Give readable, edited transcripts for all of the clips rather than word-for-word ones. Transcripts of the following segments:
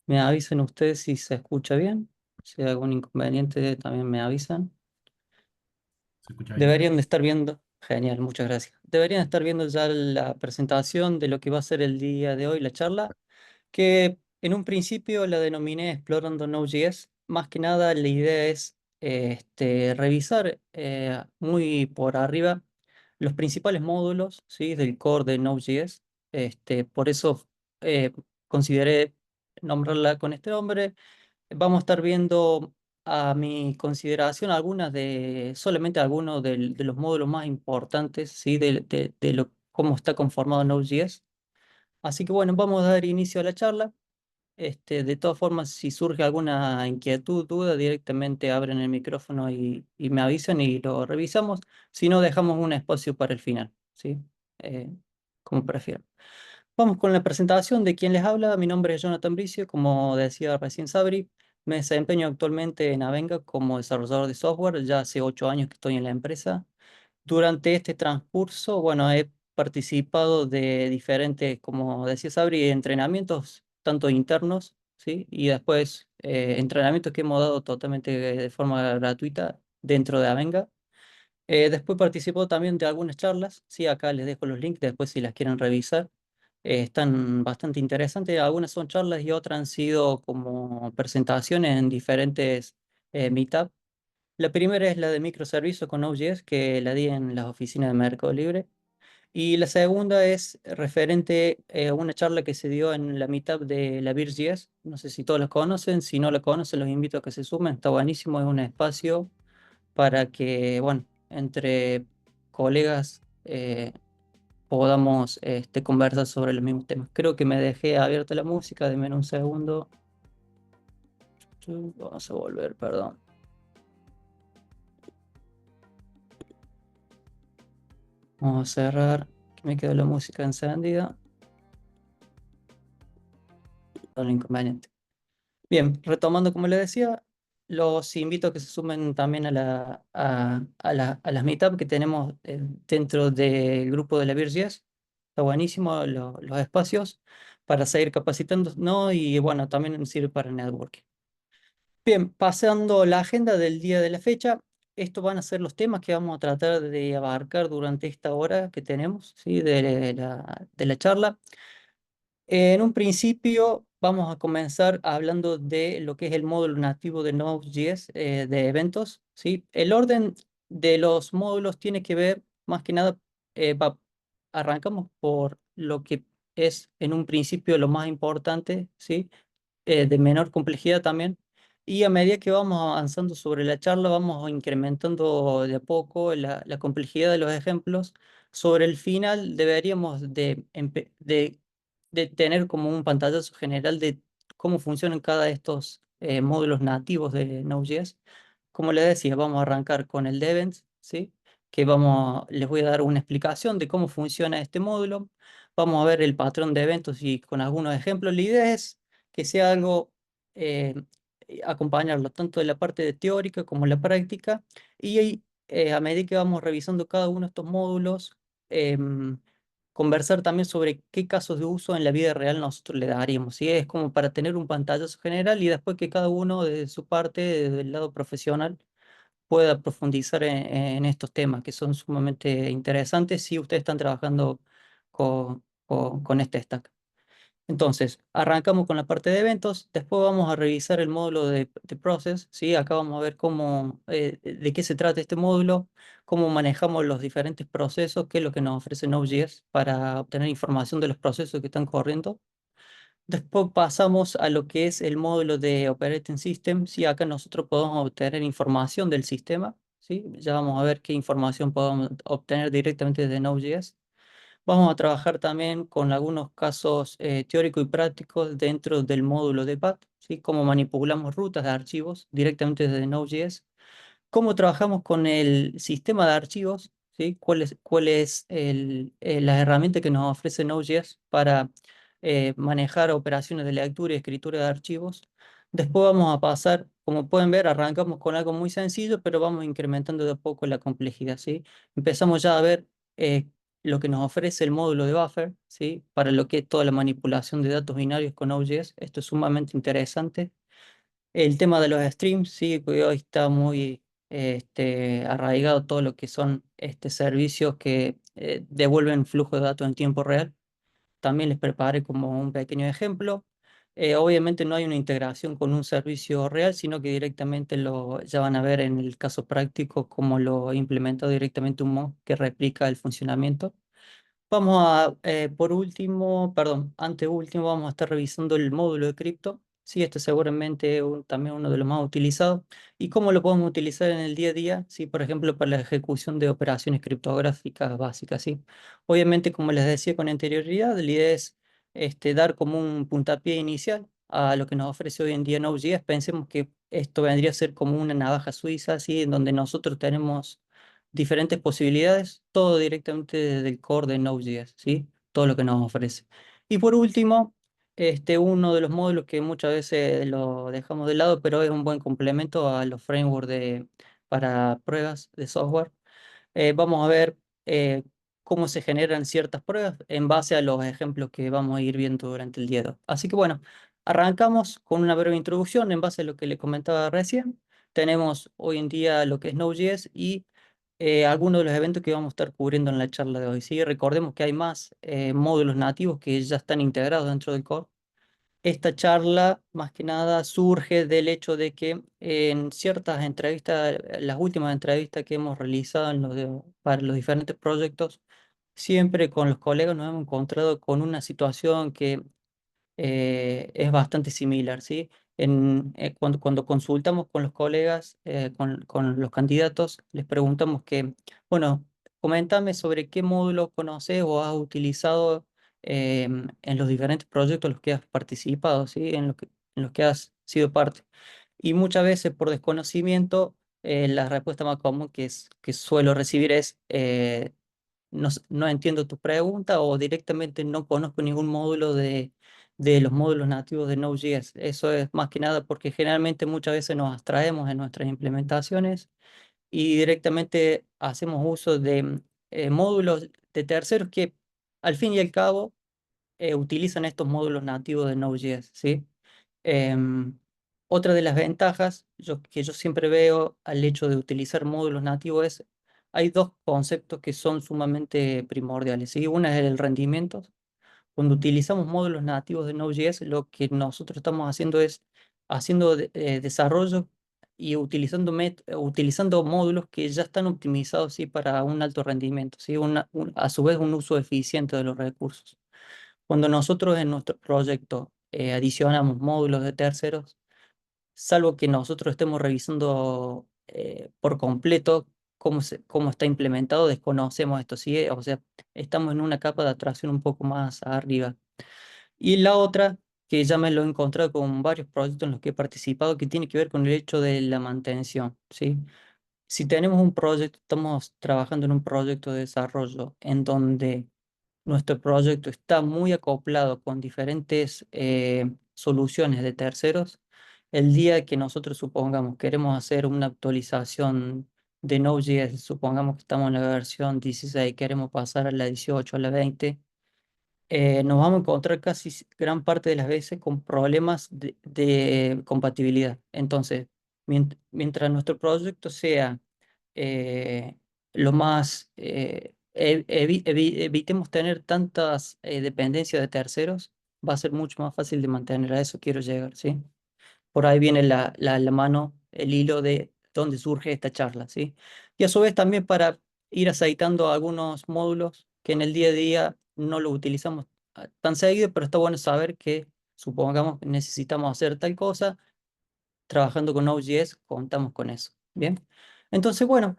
Me avisan ustedes si se escucha bien. Si hay algún inconveniente, también me avisan. ¿Se escucha bien? Deberían de estar viendo. Genial, muchas gracias. Deberían estar viendo ya la presentación de lo que va a ser el día de hoy, la charla, que en un principio la denominé Explorando Node.js. Más que nada, la idea es revisar muy por arriba los principales módulos, ¿sí?, del core de Node.js. Por eso eh, consideré nombrarla con este nombre. Vamos a estar viendo a mi consideración solamente algunos de los módulos más importantes, ¿sí? Cómo está conformado Node.js. Así que bueno, vamos a dar inicio a la charla. De todas formas, si surge alguna inquietud, duda, directamente abren el micrófono y me avisan y lo revisamos. Si no, dejamos un espacio para el final, ¿sí? Eh, Como prefieran. Vamos con la presentación de quien les habla. Mi nombre es Jonathan Bricio, como decía recién Sabri. Me desempeño actualmente en Avenga como desarrollador de software. Ya hace 8 años que estoy en la empresa. Durante este transcurso, bueno, he participado de diferentes, como decía Sabri, entrenamientos, tanto internos, ¿sí? Y después entrenamientos que hemos dado totalmente de forma gratuita dentro de Avenga. Después participó también de algunas charlas, sí, acá les dejo los links, después si las quieren revisar. Están bastante interesantes, algunas son charlas y otras han sido como presentaciones en diferentes meetup. La primera es la de microservicios con Node.js, que la di en las oficinas de Mercado Libre. Y la segunda es referente a una charla que se dio en la meetup de la Vir.js. No sé si todos la conocen, si no la conocen los invito a que se sumen, está buenísimo, es un espacio para que, bueno, entre colegas podamos conversar sobre los mismos temas. Creo que me dejé abierta la música, denme un segundo. Vamos a volver, perdón. Vamos a cerrar, que me quedó la música encendida. No hay inconveniente. Bien, retomando como les decía, los invito a que se sumen también a las meetup que tenemos dentro del grupo de la Vir.js. Está buenísimo los espacios para seguir capacitando, ¿no? Y bueno, también sirve para networking. Bien, pasando la agenda del día de la fecha, estos van a ser los temas que vamos a tratar de abarcar durante esta hora que tenemos, ¿sí? De la charla. En un principio vamos a comenzar hablando de lo que es el módulo nativo de Node.js de eventos, ¿sí? El orden de los módulos tiene que ver más que nada, arrancamos por lo que es en un principio lo más importante, ¿sí? De menor complejidad también. Y a medida que vamos avanzando sobre la charla, vamos incrementando de a poco la complejidad de los ejemplos. Sobre el final deberíamos de tener como un pantallazo general de cómo funcionan cada de estos módulos nativos de Node.js. Como les decía, vamos a arrancar con el de Events, ¿sí? Les voy a dar una explicación de cómo funciona este módulo. Vamos a ver el patrón de eventos y con algunos ejemplos. La idea es que sea algo, eh, acompañarlo tanto de la parte de teórica como la práctica. Y a medida que vamos revisando cada uno de estos módulos, em, conversar también sobre qué casos de uso en la vida real nosotros le daríamos. ¿Sí? Es como para tener un pantallazo general y después que cada uno de su parte, desde el lado profesional, pueda profundizar en estos temas que son sumamente interesantes si ustedes están trabajando con este stack. Entonces, arrancamos con la parte de eventos, después vamos a revisar el módulo de Process, ¿sí? Acá vamos a ver de qué se trata este módulo, cómo manejamos los diferentes procesos, qué es lo que nos ofrece Node.js para obtener información de los procesos que están corriendo. Después pasamos a lo que es el módulo de Operating System, ¿sí? Acá nosotros podemos obtener información del sistema, ¿sí? Ya vamos a ver qué información podemos obtener directamente de Node.js. Vamos a trabajar también con algunos casos teóricos y prácticos dentro del módulo de PAT, ¿sí? Cómo manipulamos rutas de archivos directamente desde Node.js, cómo trabajamos con el sistema de archivos, ¿sí? ¿Cuál es la herramienta que nos ofrece Node.js para manejar operaciones de lectura y escritura de archivos. Después vamos a pasar, como pueden ver, arrancamos con algo muy sencillo, pero vamos incrementando de a poco la complejidad, ¿sí? Empezamos ya a ver lo que nos ofrece el módulo de buffer, ¿sí? Para lo que es toda la manipulación de datos binarios con Node.js. Esto es sumamente interesante. El tema de los streams, sí, porque hoy está muy arraigado todo lo que son servicios que devuelven flujo de datos en tiempo real. También les preparé como un pequeño ejemplo. Obviamente no hay una integración con un servicio real, sino que directamente ya van a ver en el caso práctico cómo lo implementa directamente un mod que replica el funcionamiento. Vamos por último, perdón, anteúltimo, vamos a estar revisando el módulo de cripto. Sí, este seguramente también uno de los más utilizados. ¿Y cómo lo podemos utilizar en el día a día? Sí, por ejemplo, para la ejecución de operaciones criptográficas básicas, sí. Obviamente, como les decía con anterioridad, la idea es dar como un puntapié inicial a lo que nos ofrece hoy en día Node.js. Pensemos que esto vendría a ser como una navaja suiza, ¿sí? En donde nosotros tenemos diferentes posibilidades, todo directamente desde el core de Node.js, ¿sí? Todo lo que nos ofrece. Y por último, uno de los módulos que muchas veces lo dejamos de lado, pero es un buen complemento a los frameworks para pruebas de software. Vamos a ver eh, cómo se generan ciertas pruebas en base a los ejemplos que vamos a ir viendo durante el día de hoy. Así que bueno, arrancamos con una breve introducción en base a lo que le comentaba recién. Tenemos hoy en día lo que es Node.js y algunos de los eventos que vamos a estar cubriendo en la charla de hoy. ¿Sí? Recordemos que hay más módulos nativos que ya están integrados dentro del core. Esta charla, más que nada, surge del hecho de que en ciertas entrevistas, las últimas entrevistas que hemos realizado para los diferentes proyectos, siempre con los colegas nos hemos encontrado con una situación que es bastante similar, ¿sí? Cuando consultamos con los colegas, con los candidatos, les preguntamos que, bueno, coméntame sobre qué módulo conoces o has utilizado en los diferentes proyectos en los que has participado, ¿sí? En los que has sido parte. Y muchas veces por desconocimiento, la respuesta más común que suelo recibir es, no entiendo tu pregunta o directamente no conozco ningún módulo de los módulos nativos de Node.js. Eso es más que nada porque generalmente muchas veces nos abstraemos en nuestras implementaciones y directamente hacemos uso de módulos de terceros que al fin y al cabo utilizan estos módulos nativos de Node.js, ¿sí? Em, Otra de las ventajas que yo siempre veo al hecho de utilizar módulos nativos es, hay dos conceptos que son sumamente primordiales, ¿sí? Una es el rendimiento. Cuando utilizamos módulos nativos de Node.js, lo que nosotros estamos haciendo es haciendo desarrollo y utilizando módulos que ya están optimizados, ¿sí? Para un alto rendimiento, ¿sí? A su vez un uso eficiente de los recursos. Cuando nosotros en nuestro proyecto adicionamos módulos de terceros, salvo que nosotros estemos revisando por completo cómo está implementado, desconocemos esto, ¿sí? O sea, estamos en una capa de abstracción un poco más arriba. Y la otra, que ya me lo he encontrado con varios proyectos en los que he participado, que tiene que ver con el hecho de la mantención, ¿sí? Si tenemos un proyecto, estamos trabajando en un proyecto de desarrollo en donde nuestro proyecto está muy acoplado con diferentes soluciones de terceros. El día que nosotros supongamos queremos hacer una actualización de Node.js, supongamos que estamos en la versión 16, queremos pasar a la 18, a la 20, nos vamos a encontrar casi gran parte de las veces con problemas de compatibilidad. Entonces, mientras nuestro proyecto sea eh, lo más, evitemos tener tantas dependencias de terceros, va a ser mucho más fácil de mantener. A eso quiero llegar, ¿sí? Por ahí viene la mano, el hilo de dónde surge esta charla, ¿sí? Y a su vez también para ir aceitando algunos módulos que en el día a día no lo utilizamos tan seguido, pero está bueno saber que supongamos que necesitamos hacer tal cosa, trabajando con Node.js contamos con eso, ¿bien? Entonces, bueno,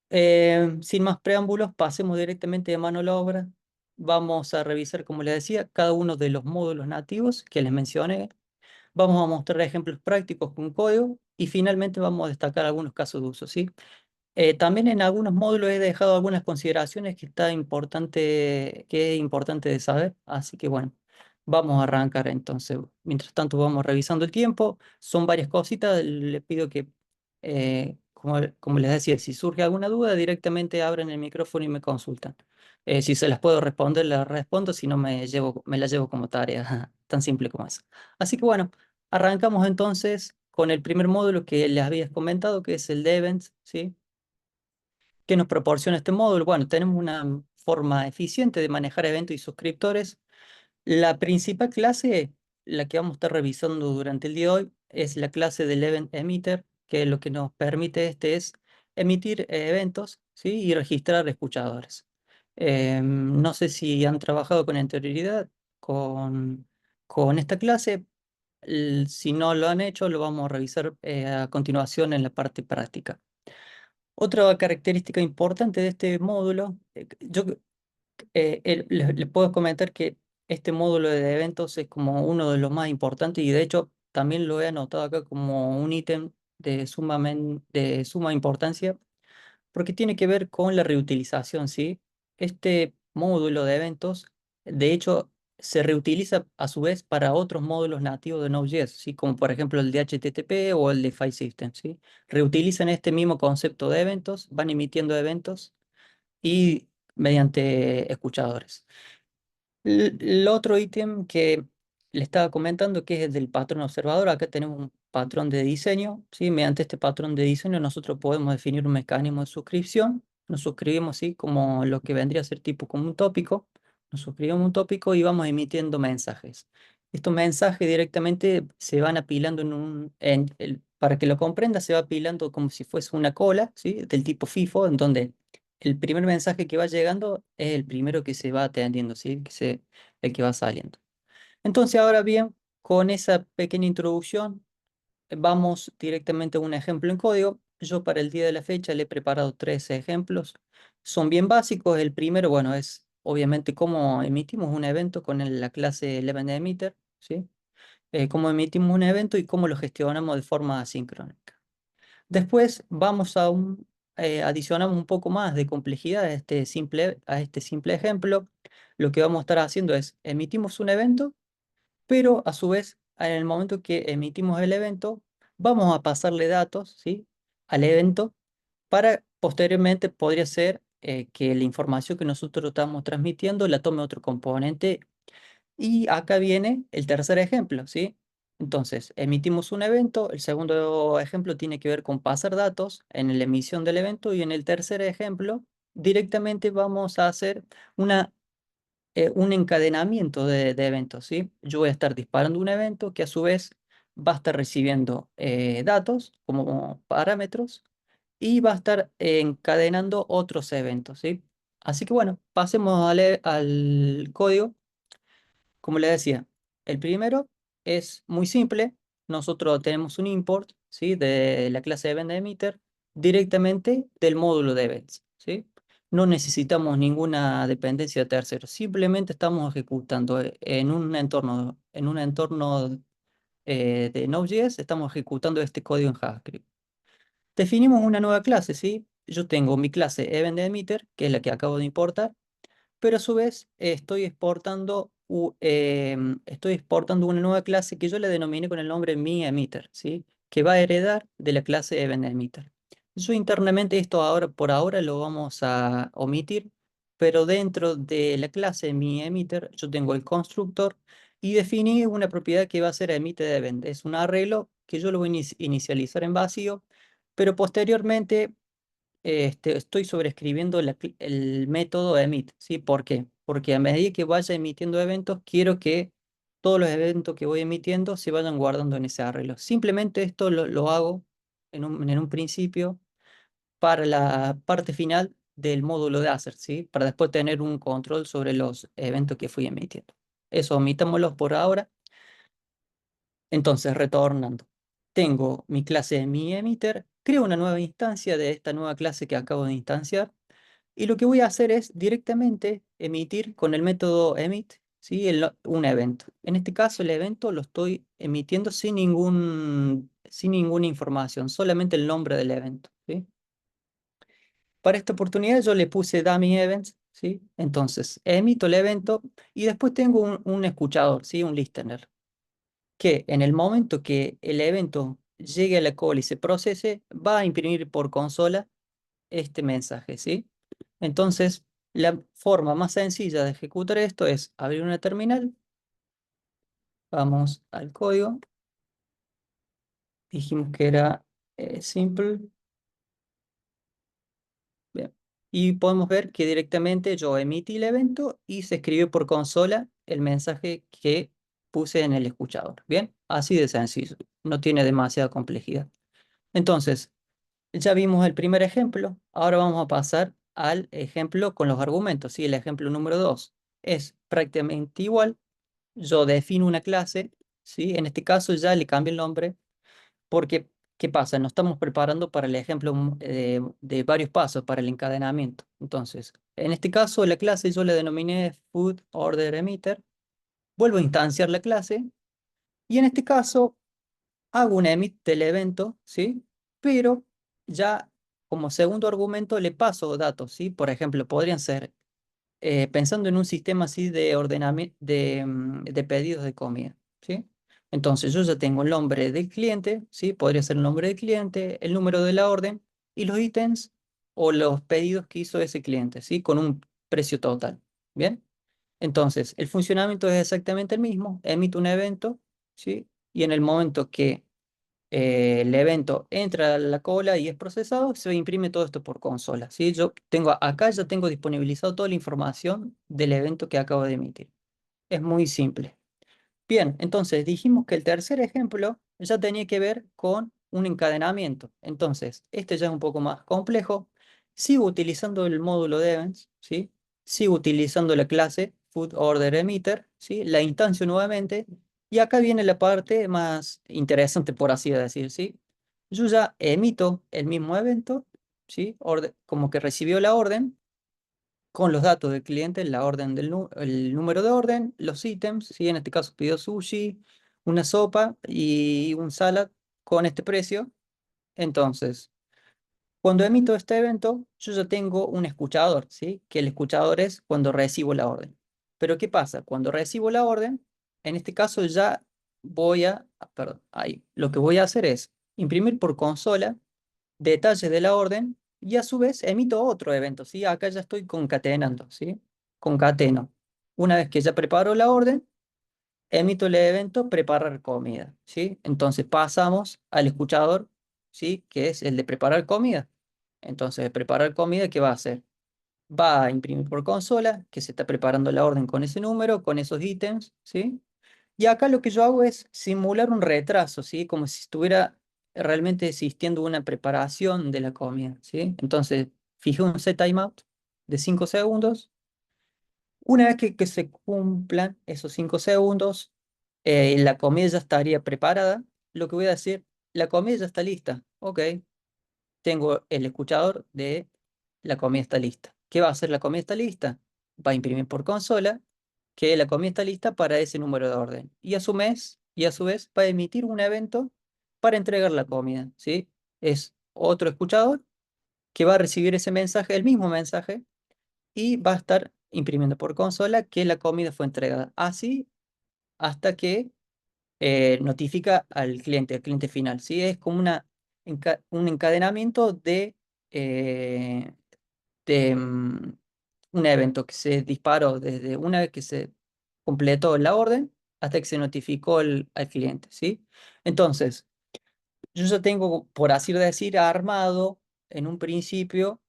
sin más preámbulos, pasemos directamente de mano a la obra. Vamos a revisar, como les decía, cada uno de los módulos nativos que les mencioné. Vamos a mostrar ejemplos prácticos con código y finalmente vamos a destacar algunos casos de uso, ¿sí? También en algunos módulos he dejado algunas consideraciones que es importante de saber, así que bueno, vamos a arrancar entonces. Mientras tanto vamos revisando el tiempo, son varias cositas, les pido que, como les decía, si surge alguna duda, directamente abran el micrófono y me consultan. Si se las puedo responder, las respondo, si no me las llevo como tarea, tan simple como eso. Así que bueno, arrancamos entonces con el primer módulo que les habías comentado, que es el de Events, ¿sí? ¿Qué nos proporciona este módulo? Bueno, tenemos una forma eficiente de manejar eventos y suscriptores. La principal clase, la que vamos a estar revisando durante el día de hoy, es la clase del Event Emitter, que lo que nos permite es emitir eventos, ¿sí? Y registrar escuchadores. No sé si han trabajado con anterioridad con esta clase. Si no lo han hecho, lo vamos a revisar a continuación en la parte práctica. Otra característica importante de este módulo, les puedo comentar que este módulo de eventos es como uno de los más importantes y de hecho también lo he anotado acá como un ítem de suma importancia porque tiene que ver con la reutilización, ¿sí? Este módulo de eventos, de hecho, se reutiliza a su vez para otros módulos nativos de Node.js, ¿sí? Como por ejemplo el de HTTP o el de File System, ¿sí? Reutilizan este mismo concepto de eventos, van emitiendo eventos y mediante escuchadores. El otro ítem que le estaba comentando, que es el del patrón observador, acá tenemos un patrón de diseño, ¿sí? Mediante este patrón de diseño nosotros podemos definir un mecanismo de suscripción, nos suscribimos, ¿sí? Como lo que vendría a ser tipo como un tópico, nos suscribimos a un tópico y vamos emitiendo mensajes. Estos mensajes directamente se van apilando para que lo comprenda, se va apilando como si fuese una cola, ¿sí? Del tipo FIFO, en donde el primer mensaje que va llegando es el primero que se va atendiendo, ¿sí? El que va saliendo. Entonces, ahora bien, con esa pequeña introducción, vamos directamente a un ejemplo en código. Yo para el día de la fecha le he preparado tres ejemplos. Son bien básicos. El primero, bueno, es obviamente cómo emitimos un evento con la clase Event Emitter, ¿sí? Cómo emitimos un evento y cómo lo gestionamos de forma asincrónica. Después vamos adicionamos un poco más de complejidad a este simple ejemplo. Lo que vamos a estar haciendo es emitimos un evento, pero a su vez, en el momento que emitimos el evento, vamos a pasarle datos, ¿sí? Al evento para posteriormente podría ser que la información que nosotros estamos transmitiendo la tome otro componente y acá viene el tercer ejemplo, ¿sí? Entonces, emitimos un evento, el segundo ejemplo tiene que ver con pasar datos en la emisión del evento y en el tercer ejemplo directamente vamos a hacer un encadenamiento de eventos, ¿sí? Yo voy a estar disparando un evento que a su vez va a estar recibiendo datos como parámetros y va a estar encadenando otros eventos, ¿sí? Así que bueno, pasemos al código. Como le decía, el primero es muy simple. Nosotros tenemos un import, ¿sí? De la clase Event Emitter directamente del módulo de events, ¿sí? No necesitamos ninguna dependencia de terceros. Simplemente estamos ejecutando en un entorno de Node.js, estamos ejecutando este código en JavaScript. Definimos una nueva clase, ¿sí? Yo tengo mi clase Event Emitter, que es la que acabo de importar, pero a su vez estoy exportando una nueva clase que yo le denominé con el nombre MiEmitter, ¿sí? Que va a heredar de la clase EventEmitter. Yo internamente esto ahora, por ahora lo vamos a omitir, pero dentro de la clase MiEmitter yo tengo el constructor y definí una propiedad que va a ser emit_event. Es un arreglo que yo lo voy a inicializar en vacío, pero posteriormente estoy sobreescribiendo el método emit, ¿sí? ¿Por qué? Porque a medida que vaya emitiendo eventos, quiero que todos los eventos que voy emitiendo se vayan guardando en ese arreglo. Simplemente esto lo hago en un principio para la parte final del módulo de Asser, ¿sí? Para después tener un control sobre los eventos que fui emitiendo. Eso, omitámoslos por ahora. Entonces, retornando. Tengo mi clase de mi emitter, creo una nueva instancia de esta nueva clase que acabo de instanciar y lo que voy a hacer es directamente emitir con el método emit, ¿sí? Un evento. En este caso el evento lo estoy emitiendo sin ninguna información, solamente el nombre del evento, ¿sí? Para esta oportunidad yo le puse dummy events, ¿sí? Entonces emito el evento y después tengo un escuchador, ¿sí? Un listener, que en el momento que el evento llegue a la call y se procese, va a imprimir por consola este mensaje, ¿sí? Entonces, La forma más sencilla de ejecutar esto es abrir una terminal, vamos al código, dijimos que era simple, bien. Y podemos ver que directamente yo emití el evento y se escribe por consola el mensaje que puse en el escuchador. Bien, así de sencillo, no tiene demasiada complejidad. Entonces, ya vimos el primer ejemplo, ahora vamos a pasar al ejemplo con los argumentos. ¿Sí? El ejemplo número 2 es prácticamente igual. Yo defino una clase, ¿sí? En este caso ya le cambio el nombre porque, ¿qué pasa? Nos estamos preparando para el ejemplo de varios pasos para el encadenamiento. Entonces, en este caso la clase yo le denominé Food Order Emitter. Vuelvo a instanciar la clase y en este caso hago un emit del evento, ¿sí? Pero ya como segundo argumento le paso datos, ¿sí? Por ejemplo, podrían ser, pensando en un sistema así de ordenamiento, de pedidos de comida, ¿sí? Entonces yo ya tengo el nombre del cliente, ¿sí? Podría ser el nombre del cliente, el número de la orden y los ítems o los pedidos que hizo ese cliente, ¿sí? Con un precio total, ¿bien? Entonces, el funcionamiento es exactamente el mismo, emito un evento, ¿sí? Y en el momento que el evento entra a la cola y es procesado, se imprime todo esto por consola, ¿sí? Yo tengo acá ya tengo disponibilizado toda la información del evento que acabo de emitir. Es muy simple. Bien, entonces dijimos que el tercer ejemplo ya tenía que ver con un encadenamiento. Entonces, este ya es un poco más complejo. Sigo utilizando el módulo de events, ¿sí? Sigo utilizando la clase FoodOrderEmitter, ¿sí? La instancio nuevamente. Y acá viene la parte más interesante, por así decir, ¿sí? Yo ya emito el mismo evento, ¿sí? Como que recibió la orden con los datos del cliente, la orden el número de orden, los ítems, ¿sí? En este caso pidió sushi, una sopa y un salad con este precio. Entonces, cuando emito este evento, yo ya tengo un escuchador, ¿sí? Que el escuchador es cuando recibo la orden. Pero ¿qué pasa? Cuando recibo la orden, en este caso ya perdón, ahí, lo que voy a hacer es imprimir por consola detalles de la orden y a su vez emito otro evento, ¿sí? Acá ya estoy concatenando, ¿sí? Concateno. Una vez que ya preparo la orden, emito el evento preparar comida, ¿sí? Entonces pasamos al escuchador, ¿sí? Que es el de preparar comida. Entonces, preparar comida, ¿qué va a hacer? Va a imprimir por consola, que se está preparando la orden con ese número, con esos ítems, ¿sí? Y acá lo que yo hago es simular un retraso, ¿sí? Como si estuviera realmente existiendo una preparación de la comida, ¿sí? Entonces, fijé un set timeout de 5 segundos. Una vez que se cumplan esos 5 segundos, la comida ya estaría preparada. Lo que voy a decir, la comida ya está lista. Ok, tengo el escuchador de la comida está lista. ¿Qué va a hacer la comida está lista? Va a imprimir por consola que la comida está lista para ese número de orden. Y a su vez va a emitir un evento para entregar la comida, ¿sí? Es otro escuchador que va a recibir ese mensaje, el mismo mensaje, y va a estar imprimiendo por consola que la comida fue entregada. Así hasta que notifica al cliente final, ¿sí? Es como un encadenamiento eh, de un evento que se disparó desde una vez que se completó la orden hasta que se notificó al cliente, ¿sí? Entonces, yo ya tengo, por así decir, armado en un principio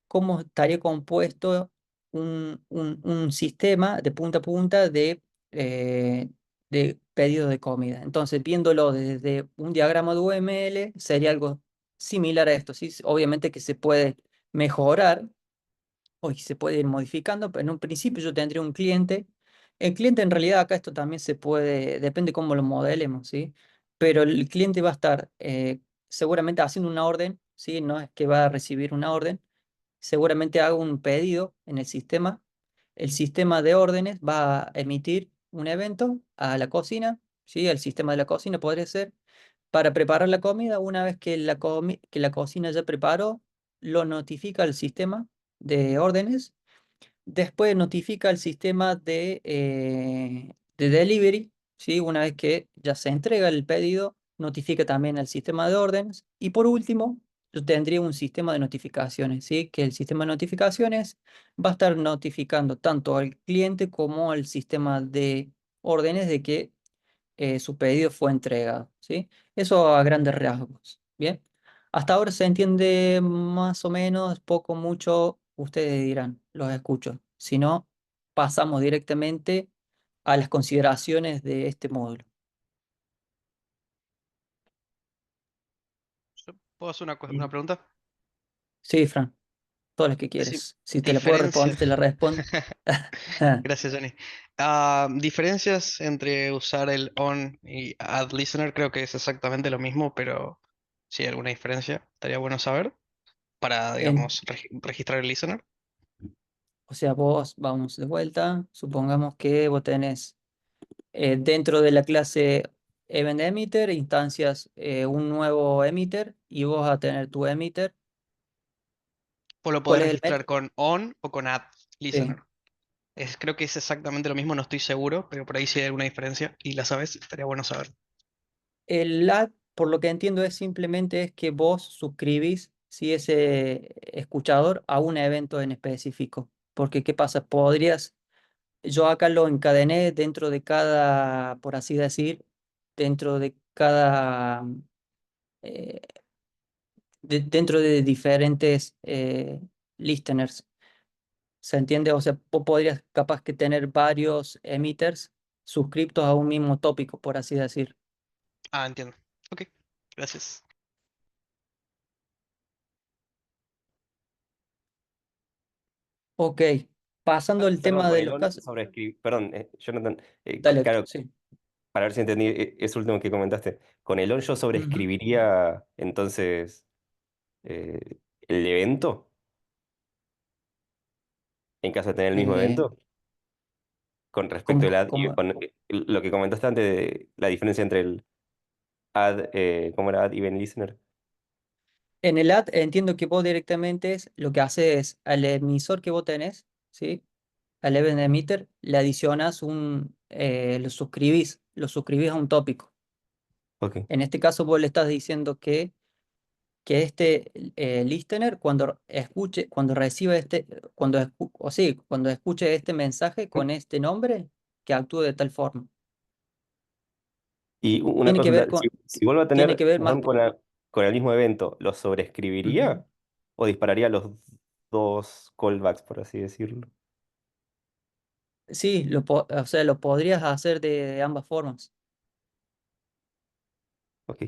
cómo estaría compuesto un sistema de punta a punta de pedido de comida. Entonces, viéndolo desde un diagrama de UML, sería algo similar a esto, ¿sí? Obviamente que se puede mejorar o se puede ir modificando, pero en un principio yo tendría un cliente. El cliente en realidad acá esto también se puede, depende cómo lo modelemos, ¿sí? Pero el cliente va a estar seguramente haciendo una orden, ¿sí? No es que va a recibir una orden, seguramente haga un pedido en el sistema. El sistema de órdenes va a emitir un evento a la cocina, ¿sí? El sistema de la cocina podría ser para preparar la comida. Una vez que que la cocina ya preparó, lo notifica al sistema de órdenes. Después notifica al sistema de delivery, ¿sí? Una vez que ya se entrega el pedido, notifica también al sistema de órdenes. Y por último, yo tendría un sistema de notificaciones, ¿sí? Que el sistema de notificaciones va a estar notificando tanto al cliente como al sistema de órdenes de que su pedido fue entregado, ¿sí? Eso a grandes rasgos, ¿bien? Hasta ahora se entiende más o menos, poco, mucho, ustedes dirán, los escucho. Si no, pasamos directamente a las consideraciones de este módulo. ¿Puedo hacer una Bien. pregunta? Sí, Fran, todas las que Decir, quieres. Si te la puedo responder, diferencias. te la respondo. Gracias, Johnny. Diferencias entre usar el on y add listener, creo que es exactamente lo mismo, pero si hay alguna diferencia, estaría bueno saber para, En, digamos, registrar el listener. o sea, vos, vamos de vuelta, supongamos que vos tenés dentro de la clase event emitter, instancias un nuevo emitter y vos vas a tener tu emitter. O lo ¿Cuál podés es el registrar método? con on o con add Sí. listener. Creo que es exactamente lo mismo, no estoy seguro, pero por ahí si hay alguna diferencia y la sabes, estaría bueno saber. El add, por lo que entiendo, es simplemente es que vos suscribís si ese escuchador a un evento en específico. Porque, ¿qué pasa? Yo acá lo encadené dentro de cada, por así decir, dentro de cada, eh, dentro de diferentes listeners. ¿Se entiende? O sea, vos podrías capaz que tener varios emitters suscriptos a un mismo tópico, por así decir. Ah, entiendo. Ok, gracias. Ok, pasando al Perdón, tema con de el los on casos. sobre escribir, perdón, Jonathan, Dale, Héctor, claro, sí. para ver si entendí eso último que comentaste. Con el on yo Ujú. sobreescribiría entonces el evento en caso de tener el mismo Eh, evento con respecto al como, add y como con lo que comentaste antes de la diferencia entre el add, ¿cómo era? Add event listener. en el ad entiendo que vos directamente es, lo que hace es al emisor que vos tenés, ¿sí? Al event emitter, le adicionas lo suscribís a un tópico. Ok. En este caso vos le estás diciendo que este listener cuando escuche, cuando reciba o sí, cuando escuche este mensaje con este nombre, que actúe de tal forma. Y una Tiene que ver consulta, con, si vuelvo a tiene que tener ver más. on con el mismo evento, ¿lo Ujú. sobreescribiría o dispararía los dos callbacks, por así decirlo? Sí, o sea, lo podrías hacer de ambas formas. Ok,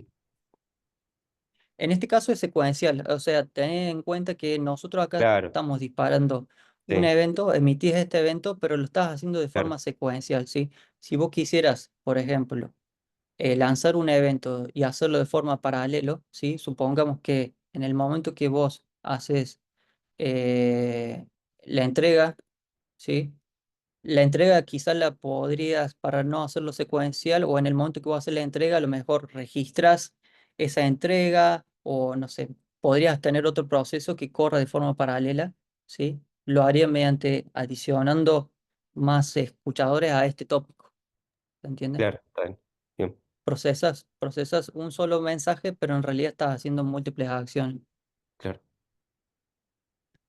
En este caso es secuencial, o sea, ten en cuenta que nosotros acá claro, estamos disparando un sí, evento, emitís este evento, pero lo estás haciendo de claro, forma secuencial, ¿sí? Si vos quisieras, por ejemplo, lanzar un evento y hacerlo de forma paralelo, ¿sí? Supongamos que en el momento que vos haces eh, la entrega, ¿sí? La entrega quizás la podrías, para no hacerlo secuencial, o en el momento que vos haces la entrega, a lo mejor registras esa entrega, o no sé, podrías tener otro proceso que corra de forma paralela, ¿sí? Lo haría mediante adicionando más escuchadores a este tópico, ¿se entiende? claro, está bien. Bien, Procesas un solo mensaje, pero en realidad estás haciendo múltiples acciones. claro,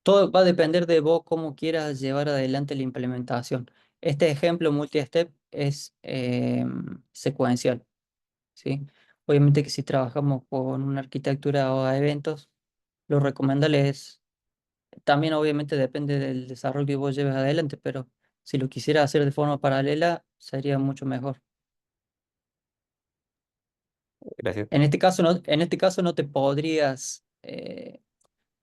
Todo va a depender de vos cómo quieras llevar adelante la implementación. Este ejemplo multi-step es secuencial, ¿sí? Obviamente que si trabajamos con una arquitectura o a eventos, lo recomendable es, también obviamente depende del desarrollo que vos lleves adelante, pero si lo quisieras hacer de forma paralela, sería mucho mejor. gracias. En este caso no te podrías,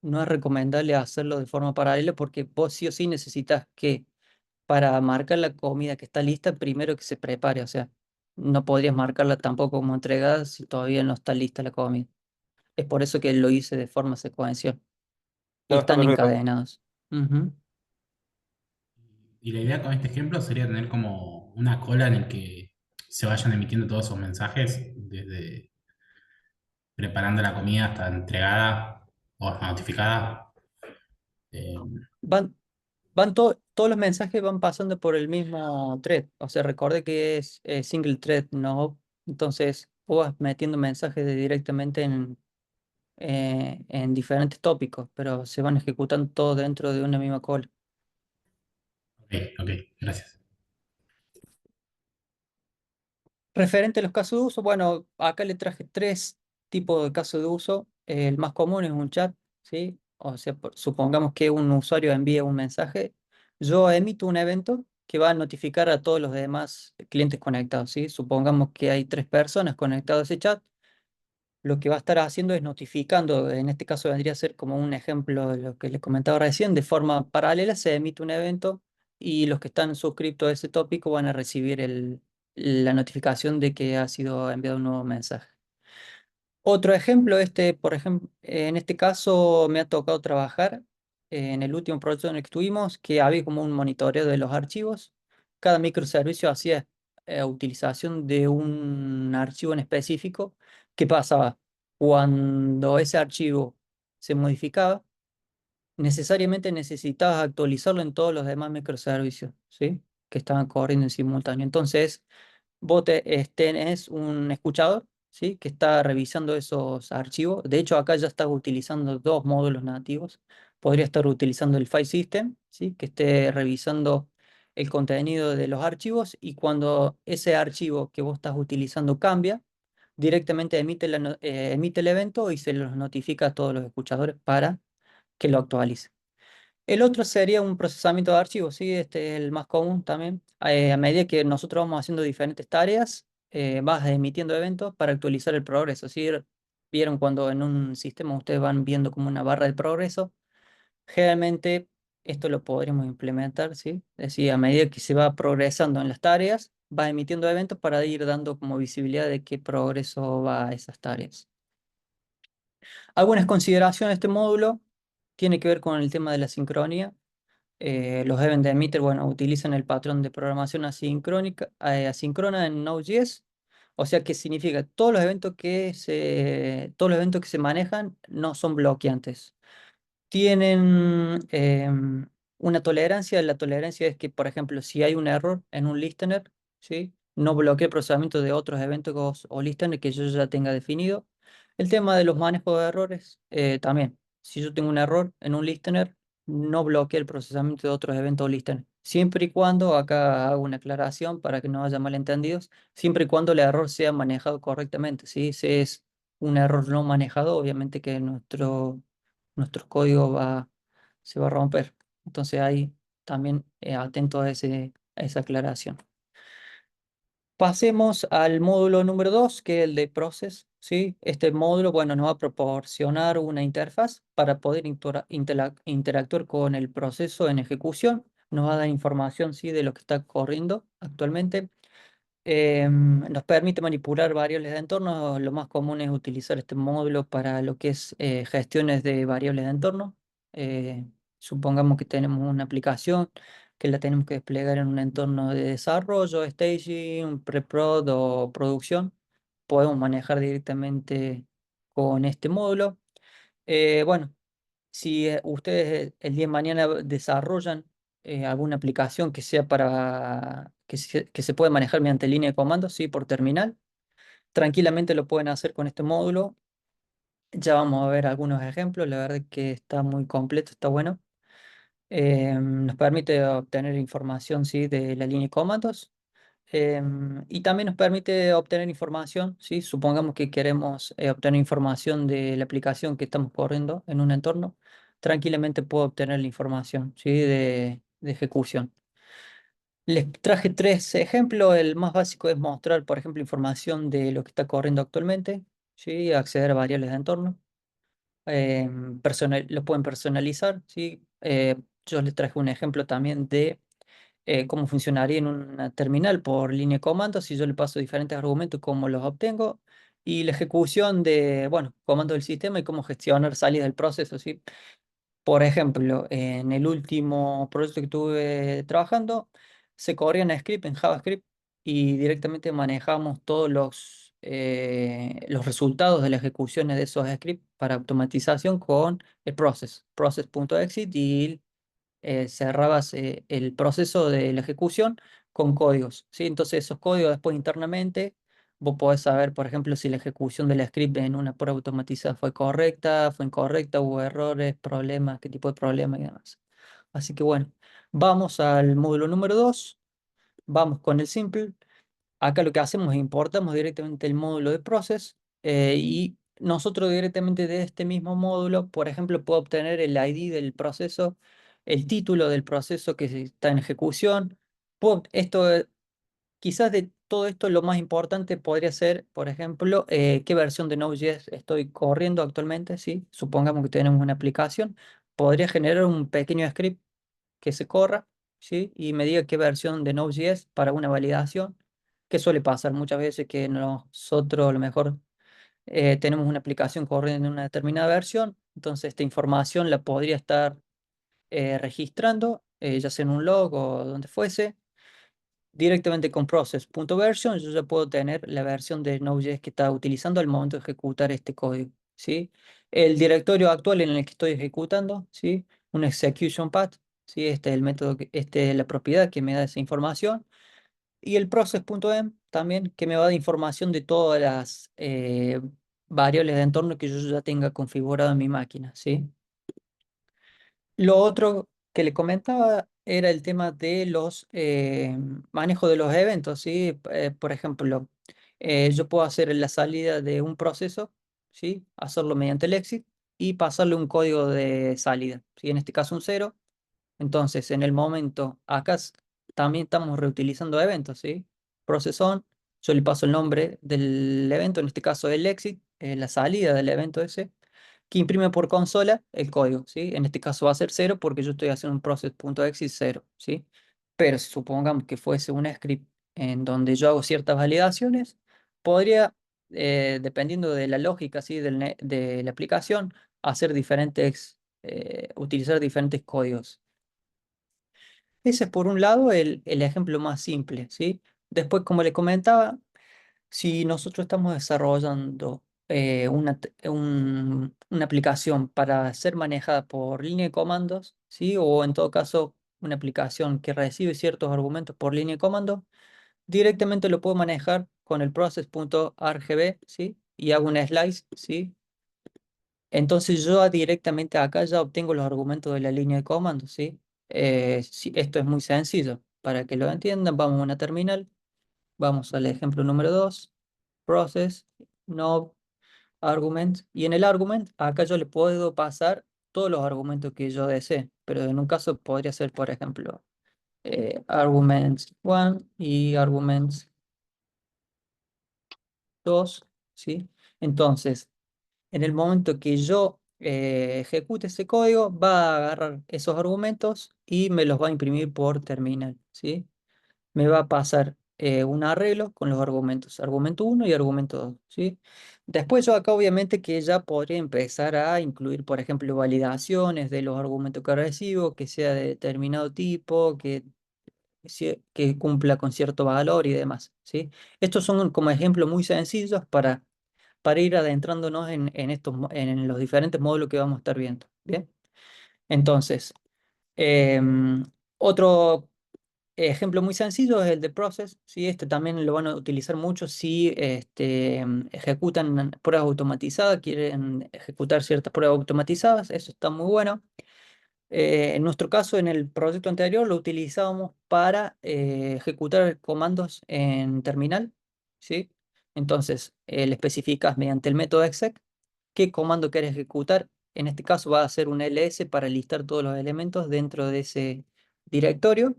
no es recomendable hacerlo de forma paralela porque vos sí o sí necesitas que para marcar la comida que está lista, primero que se prepare, o sea, no podrías marcarla tampoco como entregada si todavía no está lista la comida. Es por eso que lo hice de forma secuencial y No, está están perfecto. encadenados. Ujú. Y la idea con este ejemplo sería tener como una cola en el que se vayan emitiendo todos esos mensajes, desde preparando la comida hasta entregada o hasta notificada. Eh, Van, todos los mensajes van pasando por el mismo thread, o sea, recordé que es single thread, ¿no? Entonces, vos vas metiendo mensajes directamente en diferentes tópicos, pero se van ejecutando todos dentro de una misma call. Ok, ok, gracias. Referente a los casos de uso, bueno, acá le traje tres tipos de casos de uso. El más común es un chat, ¿sí? O sea, supongamos que un usuario envía un mensaje, yo emito un evento que va a notificar a todos los demás clientes conectados, ¿sí? Supongamos que hay tres personas conectadas a ese chat, lo que va a estar haciendo es notificando, en este caso vendría a ser como un ejemplo de lo que les comentaba recién, de forma paralela se emite un evento y los que están suscritos a ese tópico van a recibir la notificación de que ha sido enviado un nuevo mensaje. Otro ejemplo, por ejemplo, en este caso me ha tocado trabajar en el último proyecto en el que estuvimos, que había como un monitoreo de los archivos. Cada microservicio hacía utilización de un archivo en específico. ¿Qué pasaba? Cuando ese archivo se modificaba, necesariamente necesitabas actualizarlo en todos los demás microservicios, ¿sí? Que estaban corriendo en simultáneo. Entonces, tenés un escuchador, ¿sí? Que está revisando esos archivos. De hecho, acá ya estás utilizando dos módulos nativos. Podría estar utilizando el file system, ¿sí? Que esté revisando el contenido de los archivos y cuando ese archivo que vos estás utilizando cambia, directamente emite el evento y se los notifica a todos los escuchadores para que lo actualice. El otro sería un procesamiento de archivos, ¿sí? Este es el más común también. A medida que nosotros vamos haciendo diferentes tareas, vas emitiendo eventos para actualizar el progreso, ¿sí? Vieron cuando en un sistema ustedes van viendo como una barra de progreso. Generalmente esto lo podríamos implementar, ¿sí? Es decir, a medida que se va progresando en las tareas, va emitiendo eventos para ir dando como visibilidad de qué progreso va a esas tareas. Algunas consideraciones de este módulo tiene que ver con el tema de la sincronía. Los event emitter, bueno, utilizan el patrón de programación asíncrona en Node.js. O sea, que significa todos los eventos que se manejan no son bloqueantes. Tienen una tolerancia. La tolerancia es que, por ejemplo, si hay un error en un listener, ¿sí? No bloquea el procesamiento de otros eventos o listener que yo ya tenga definido. El tema de los manejos de errores, también. Si yo tengo un error en un listener, no bloquea el procesamiento de otros eventos o listener. Siempre y cuando, acá hago una aclaración para que no haya malentendidos, siempre y cuando el error sea manejado correctamente, ¿sí? Si es un error no manejado, obviamente que nuestro código se va a romper. Entonces ahí también atento a esa aclaración. Pasemos al módulo número 2, que es el de Process, ¿sí? Este módulo, bueno, nos va a proporcionar una interfaz para poder interactuar con el proceso en ejecución. Nos va a dar información, ¿sí? De lo que está corriendo actualmente. Nos permite manipular variables de entorno. Lo más común es utilizar este módulo para lo que es gestiones de variables de entorno. Eh, Supongamos que tenemos una aplicación que la tenemos que desplegar en un entorno de desarrollo, staging, pre-prod o producción. Podemos manejar directamente con este módulo. Bueno, si ustedes el día de mañana desarrollan alguna aplicación que sea que se puede manejar mediante línea de comandos, sí, por terminal, tranquilamente lo pueden hacer con este módulo. Ya vamos a ver algunos ejemplos, la verdad que está muy completo, está bueno. Nos permite obtener información, sí, de la línea de comandos. Y también nos permite obtener información, ¿sí? Supongamos que queremos obtener información de la aplicación que estamos corriendo en un entorno, tranquilamente puedo obtener la información, ¿sí? De ejecución. Les traje tres ejemplos. El más básico es mostrar, por ejemplo, información de lo que está corriendo actualmente, ¿sí? Acceder a variables de entorno. Lo pueden personalizar, ¿sí? Yo les traje un ejemplo también de cómo funcionaría en una terminal por línea de comandos si yo le paso diferentes argumentos, cómo los obtengo, y la ejecución de, bueno, comandos del sistema y cómo gestionar salidas del proceso, ¿sí? Por ejemplo, en el último proyecto que estuve trabajando, se corrían script en JavaScript y directamente manejamos todos los resultados de las ejecuciones de esos scripts para automatización con el process.exit y cerrabas el proceso de la ejecución con códigos, ¿sí? Entonces esos códigos después internamente Vos podés saber, por ejemplo, si la ejecución del script en una prueba automatizada fue correcta, fue incorrecta, hubo errores, problemas, qué tipo de problema y demás. Así que bueno, vamos al módulo número 2. Vamos con el simple. Acá lo que hacemos es importamos directamente el módulo de process, y nosotros directamente de este mismo módulo, por ejemplo, puedo obtener el ID del proceso, el título del proceso que está en ejecución. Quizás de todo esto lo más importante podría ser, por ejemplo, qué versión de Node.js estoy corriendo actualmente, ¿sí? Supongamos que tenemos una aplicación, podría generar un pequeño script que se corra, ¿sí? Y me diga qué versión de Node.js para una validación, que suele pasar muchas veces que nosotros a lo mejor tenemos una aplicación corriendo en una determinada versión, entonces esta información la podría estar registrando, ya sea en un log o donde fuese. Directamente con process.version yo ya puedo tener la versión de Node.js que está utilizando al momento de ejecutar este código, ¿sí? El directorio actual en el que estoy ejecutando, ¿sí? Un execution path, ¿sí? Este es el método, este es la propiedad que me da esa información. Y el process.m también que me va a dar información de todas las variables de entorno que yo ya tenga configurado en mi máquina, ¿sí? Lo otro que le comentaba era el tema de los manejo de los eventos, ¿sí? Por ejemplo, yo puedo hacer la salida de un proceso, ¿sí? Hacerlo mediante el exit y pasarle un código de salida, ¿sí? En este caso un cero. Entonces, en el momento, también estamos reutilizando eventos, ¿sí? Process on, yo le paso el nombre del evento, en este caso el exit, la salida del evento ese que imprime por consola el código, ¿sí? En este caso va a ser cero porque yo estoy haciendo un process.exit cero, ¿sí? Pero si supongamos que fuese un script en donde yo hago ciertas validaciones, podría, dependiendo de la lógica, ¿sí? De la aplicación, utilizar diferentes códigos. Ese es por un lado el ejemplo más simple, ¿sí? Después, como le comentaba, si nosotros estamos desarrollando una aplicación para ser manejada por línea de comandos, ¿sí? O en todo caso, una aplicación que recibe ciertos argumentos por línea de comando, directamente lo puedo manejar con el process.rgb, ¿sí? Y hago una slice, ¿sí? Entonces yo directamente acá ya obtengo los argumentos de la línea de comandos, ¿sí? Sí, esto es muy sencillo. Para que lo entiendan, vamos a una terminal, vamos al ejemplo número 2 process, no argument, y en el argument, acá yo le puedo pasar todos los argumentos que yo desee, pero en un caso podría ser, por ejemplo, arguments 1 y arguments 2, ¿sí? Entonces, en el momento que yo ejecute ese código, va a agarrar esos argumentos y me los va a imprimir por terminal, ¿sí? Me va a pasar un arreglo con los argumentos, argumento uno y argumento 2, ¿sí? Después yo acá obviamente que ya podría empezar a incluir, por ejemplo, validaciones de los argumentos que recibo, que sea de determinado tipo, que cumpla con cierto valor y demás, ¿sí? Estos son como ejemplos muy sencillos para ir adentrándonos en los diferentes módulos que vamos a estar viendo, ¿bien? Entonces, otro ejemplo muy sencillo es el de Process, ¿sí? Este también lo van a utilizar mucho si ejecutan pruebas automatizadas, quieren ejecutar ciertas pruebas automatizadas, eso está muy bueno. En nuestro caso, en el proyecto anterior, lo utilizábamos para ejecutar comandos en terminal, ¿sí? Entonces, le especificas mediante el método exec qué comando quieres ejecutar. En este caso va a ser un ls para listar todos los elementos dentro de ese directorio.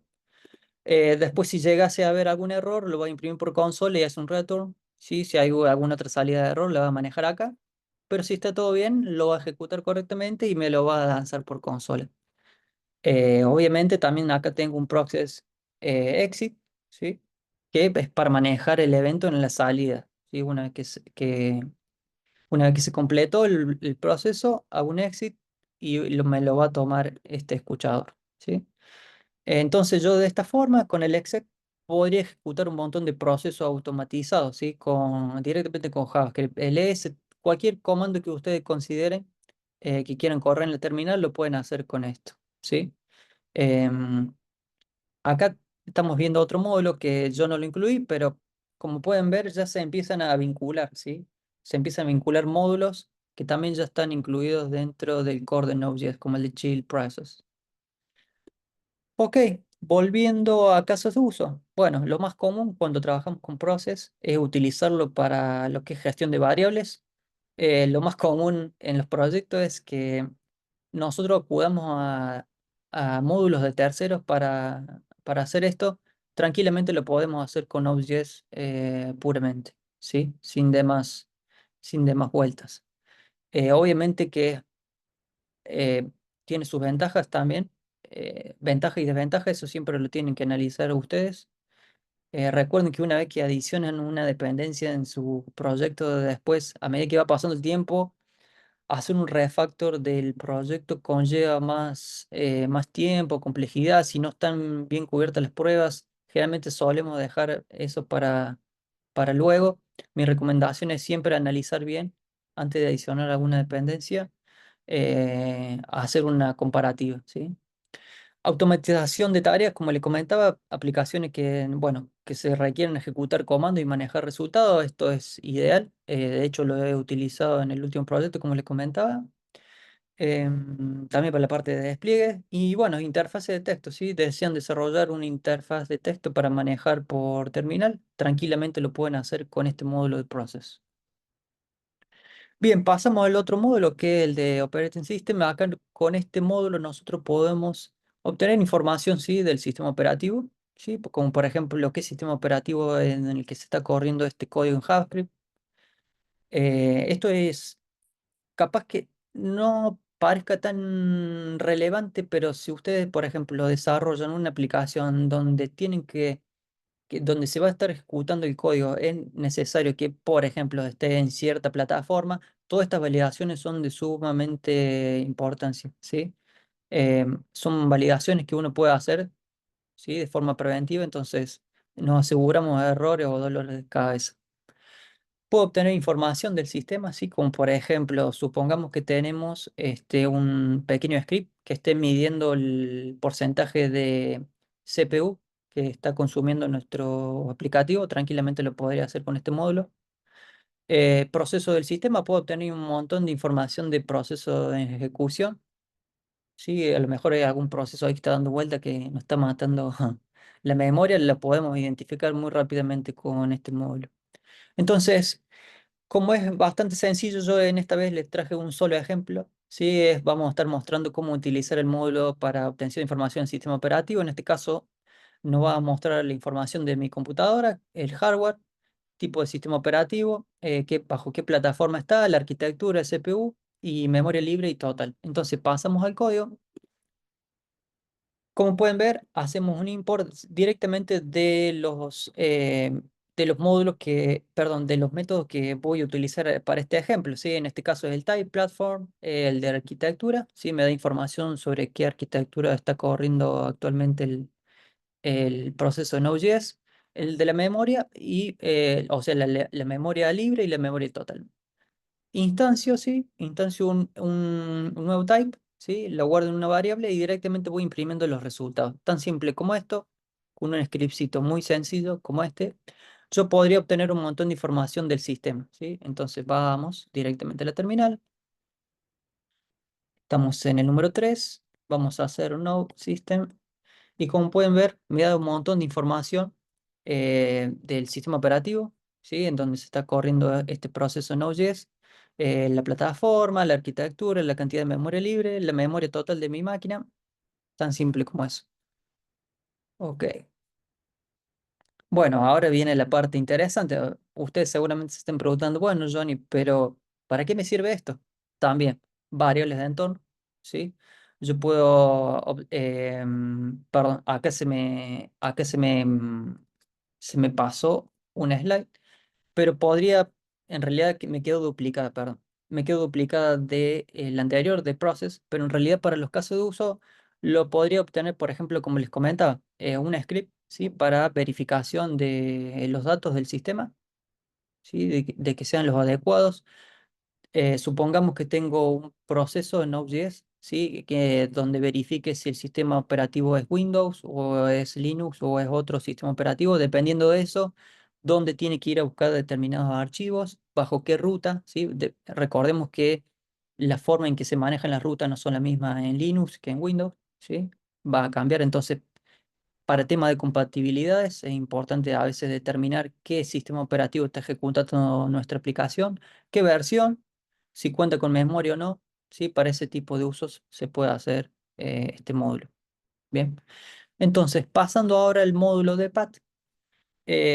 Después, si llegase a haber algún error, lo va a imprimir por consola y hace un return, ¿sí? Si hay alguna otra salida de error, la va a manejar acá. Pero si está todo bien, lo va a ejecutar correctamente y me lo va a lanzar por consola. Obviamente también acá tengo un process exit, ¿sí? Que es para manejar el evento en la salida, ¿sí? Una vez que se completó el proceso, hago un exit y me lo va a tomar este escuchador, ¿sí? Entonces yo de esta forma, con el exec, podría ejecutar un montón de procesos automatizados, ¿sí? Directamente con JavaScript. Cualquier comando que ustedes consideren que quieran correr en la terminal, lo pueden hacer con esto, ¿sí? Em, Acá estamos viendo otro módulo que yo no lo incluí, pero como pueden ver, ya se empiezan a vincular, ¿sí? Se empiezan a vincular módulos que también ya están incluidos dentro del core de Node.js, como el de Child Process. Ok, volviendo a casos de uso. Bueno, lo más común cuando trabajamos con Process es utilizarlo para lo que es gestión de variables. Lo más común en los proyectos es que nosotros acudamos a módulos de terceros para hacer esto. Tranquilamente lo podemos hacer con Node.js puramente, ¿sí? Sin demás vueltas. Obviamente que eh, tiene sus ventajas también. Ventajas y desventajas, eso siempre lo tienen que analizar ustedes. Recuerden que una vez que adicionan una dependencia en su proyecto después, a medida que va pasando el tiempo, hacer un refactor del proyecto conlleva más tiempo, complejidad. Si no están bien cubiertas las pruebas, generalmente solemos dejar eso para luego. Mi recomendación es siempre analizar bien antes de adicionar alguna dependencia, hacer una comparativa, ¿sí? Automatización de tareas, como le comentaba, aplicaciones que, bueno, que se requieren ejecutar comandos y manejar resultados, esto es ideal. De hecho, lo he utilizado en el último proyecto, como les comentaba. También para la parte de despliegue. Y bueno, interfase de texto, ¿sí? Desean desarrollar una interfaz de texto para manejar por terminal. Tranquilamente lo pueden hacer con este módulo de Process. Bien, pasamos al otro módulo que es el de Operating System. Acá con este módulo nosotros podemos obtener información, ¿sí? Del sistema operativo, ¿sí? Como por ejemplo lo que es sistema operativo en el que se está corriendo este código en JavaScript. Esto es capaz que no parezca tan relevante, pero si ustedes, por ejemplo, desarrollan una aplicación donde donde se va a estar ejecutando el código, es necesario que, por ejemplo, esté en cierta plataforma, todas estas validaciones son de sumamente importancia, ¿sí? Son validaciones que uno puede hacer, ¿sí? De forma preventiva, entonces nos aseguramos de errores o dolores de cabeza. Puedo obtener información del sistema, así como por ejemplo, supongamos que tenemos un pequeño script que esté midiendo el porcentaje de CPU que está consumiendo nuestro aplicativo, tranquilamente lo podría hacer con este módulo. Proceso del sistema, puedo obtener un montón de información de proceso de ejecución. Sí, a lo mejor hay algún proceso ahí que está dando vuelta que nos está matando la memoria, la podemos identificar muy rápidamente con este módulo. Entonces, como es bastante sencillo, yo en esta vez les traje un solo ejemplo. Sí, vamos a estar mostrando cómo utilizar el módulo para obtención de información en sistema operativo. En este caso, nos va a mostrar la información de mi computadora, el hardware, tipo de sistema operativo, bajo qué plataforma está, la arquitectura, el CPU y memoria libre y total. Entonces pasamos al código. Como pueden ver, hacemos un import directamente de los módulos perdón, de los métodos que voy a utilizar para este ejemplo, ¿sí? En este caso es el type platform, el de arquitectura, ¿sí? Me da información sobre qué arquitectura está corriendo actualmente el proceso de Node.js, el de la memoria o sea, la memoria libre y la memoria total. Instancio, sí, instancio un nuevo type, ¿sí? Lo guardo en una variable y directamente voy imprimiendo los resultados. Tan simple como esto, con un scriptcito muy sencillo como este, yo podría obtener un montón de información del sistema, ¿sí? Entonces vamos directamente a la terminal. Estamos en el número 3, vamos a hacer un node system y como pueden ver, me da un montón de información del sistema operativo, ¿sí? En donde se está corriendo este proceso Node.js, la plataforma, la arquitectura, la cantidad de memoria libre, la memoria total de mi máquina, tan simple como eso. Ok. Bueno, ahora viene la parte interesante. Ustedes seguramente se estén preguntando, bueno, Johnny, pero ¿para qué me sirve esto? También, variables de entorno, ¿sí? Yo puedo, perdón, se me pasó una slide, pero podría, en realidad que me quedo duplicada, perdón. Me quedo duplicada de la anterior, de Process, pero en realidad para los casos de uso lo podría obtener, por ejemplo, como les comentaba, un script, ¿sí? Para verificación de los datos del sistema, ¿sí? De que sean los adecuados. Supongamos que tengo un proceso en Node.js, ¿sí? Donde verifique si el sistema operativo es Windows o es Linux o es otro sistema operativo. Dependiendo de eso, dónde tiene que ir a buscar determinados archivos, bajo qué ruta, ¿sí? Recordemos que la forma en que se manejan las rutas no son las mismas en Linux que en Windows, ¿sí? Va a cambiar, entonces para tema de compatibilidades es importante a veces determinar qué sistema operativo está ejecutando nuestra aplicación, qué versión, si cuenta con memoria o no, ¿sí? Para ese tipo de usos se puede hacer este módulo. Bien, entonces pasando ahora al módulo de PAT.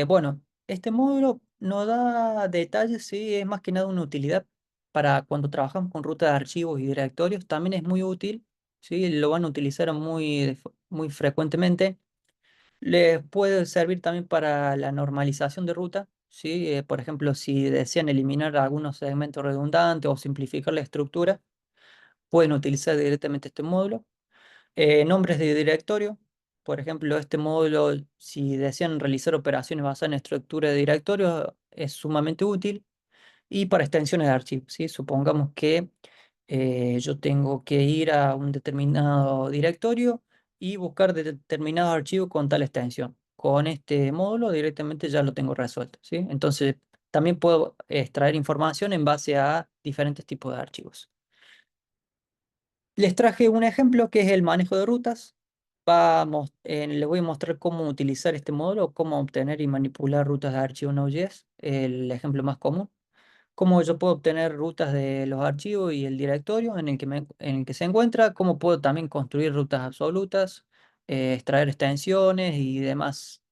Bueno, este módulo no da detalles, sí, es más que nada una utilidad para cuando trabajamos con rutas de archivos y directorios. También es muy útil, sí, lo van a utilizar muy frecuentemente. Les puede servir también para la normalización de ruta, sí, por ejemplo, si desean eliminar algunos segmentos redundantes o simplificar la estructura, pueden utilizar directamente este módulo. Nombres de directorio. Por ejemplo, este módulo, si desean realizar operaciones basadas en estructura de directorio, es sumamente útil. Y para extensiones de archivos, ¿sí? Supongamos que yo tengo que ir a un determinado directorio y buscar determinado archivo con tal extensión. Con este módulo directamente ya lo tengo resuelto, ¿sí? Entonces, también puedo extraer información en base a diferentes tipos de archivos. Les traje un ejemplo que es el manejo de rutas. Les voy a mostrar cómo utilizar este módulo, cómo obtener y manipular rutas de archivo Node.js, el ejemplo más común. Cómo yo puedo obtener rutas de los archivos y el directorio en el que se encuentra, cómo puedo también construir rutas absolutas, extraer extensiones y demás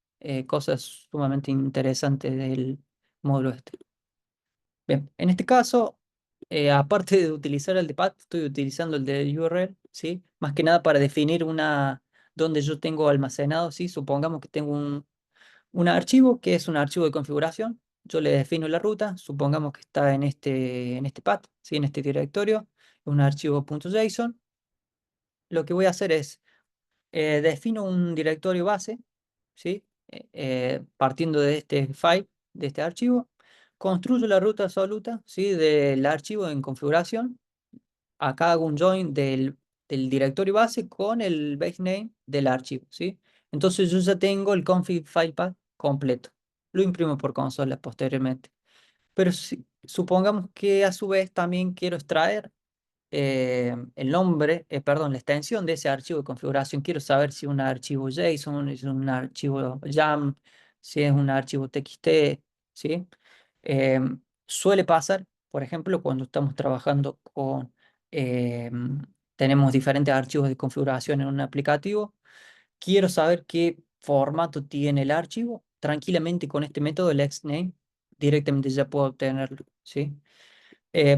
cosas sumamente interesantes del módulo este. Bien, en este caso, aparte de utilizar el de path, estoy utilizando el de URL, ¿sí? Más que nada para definir donde yo tengo almacenado, ¿sí? Supongamos que tengo un archivo que es un archivo de configuración. Yo le defino la ruta, supongamos que está en este path, ¿sí? En este directorio, un archivo .json. Lo que voy a hacer es, defino un directorio base, ¿sí? Partiendo de este file, de este archivo, construyo la ruta absoluta, ¿sí? Del archivo en configuración. Acá hago un join del directorio base con el base name del archivo, ¿sí? Entonces yo ya tengo el config file path completo. Lo imprimo por consola posteriormente. Pero supongamos que a su vez también quiero extraer el nombre, perdón, la extensión de ese archivo de configuración. Quiero saber si es un archivo JSON, si es un archivo YAML, si es un archivo TXT, ¿sí? Eh, Suele pasar, por ejemplo, cuando estamos trabajando eh, tenemos diferentes archivos de configuración en un aplicativo. Quiero saber qué formato tiene el archivo. Tranquilamente con este método, el xname, directamente ya puedo obtenerlo, ¿sí?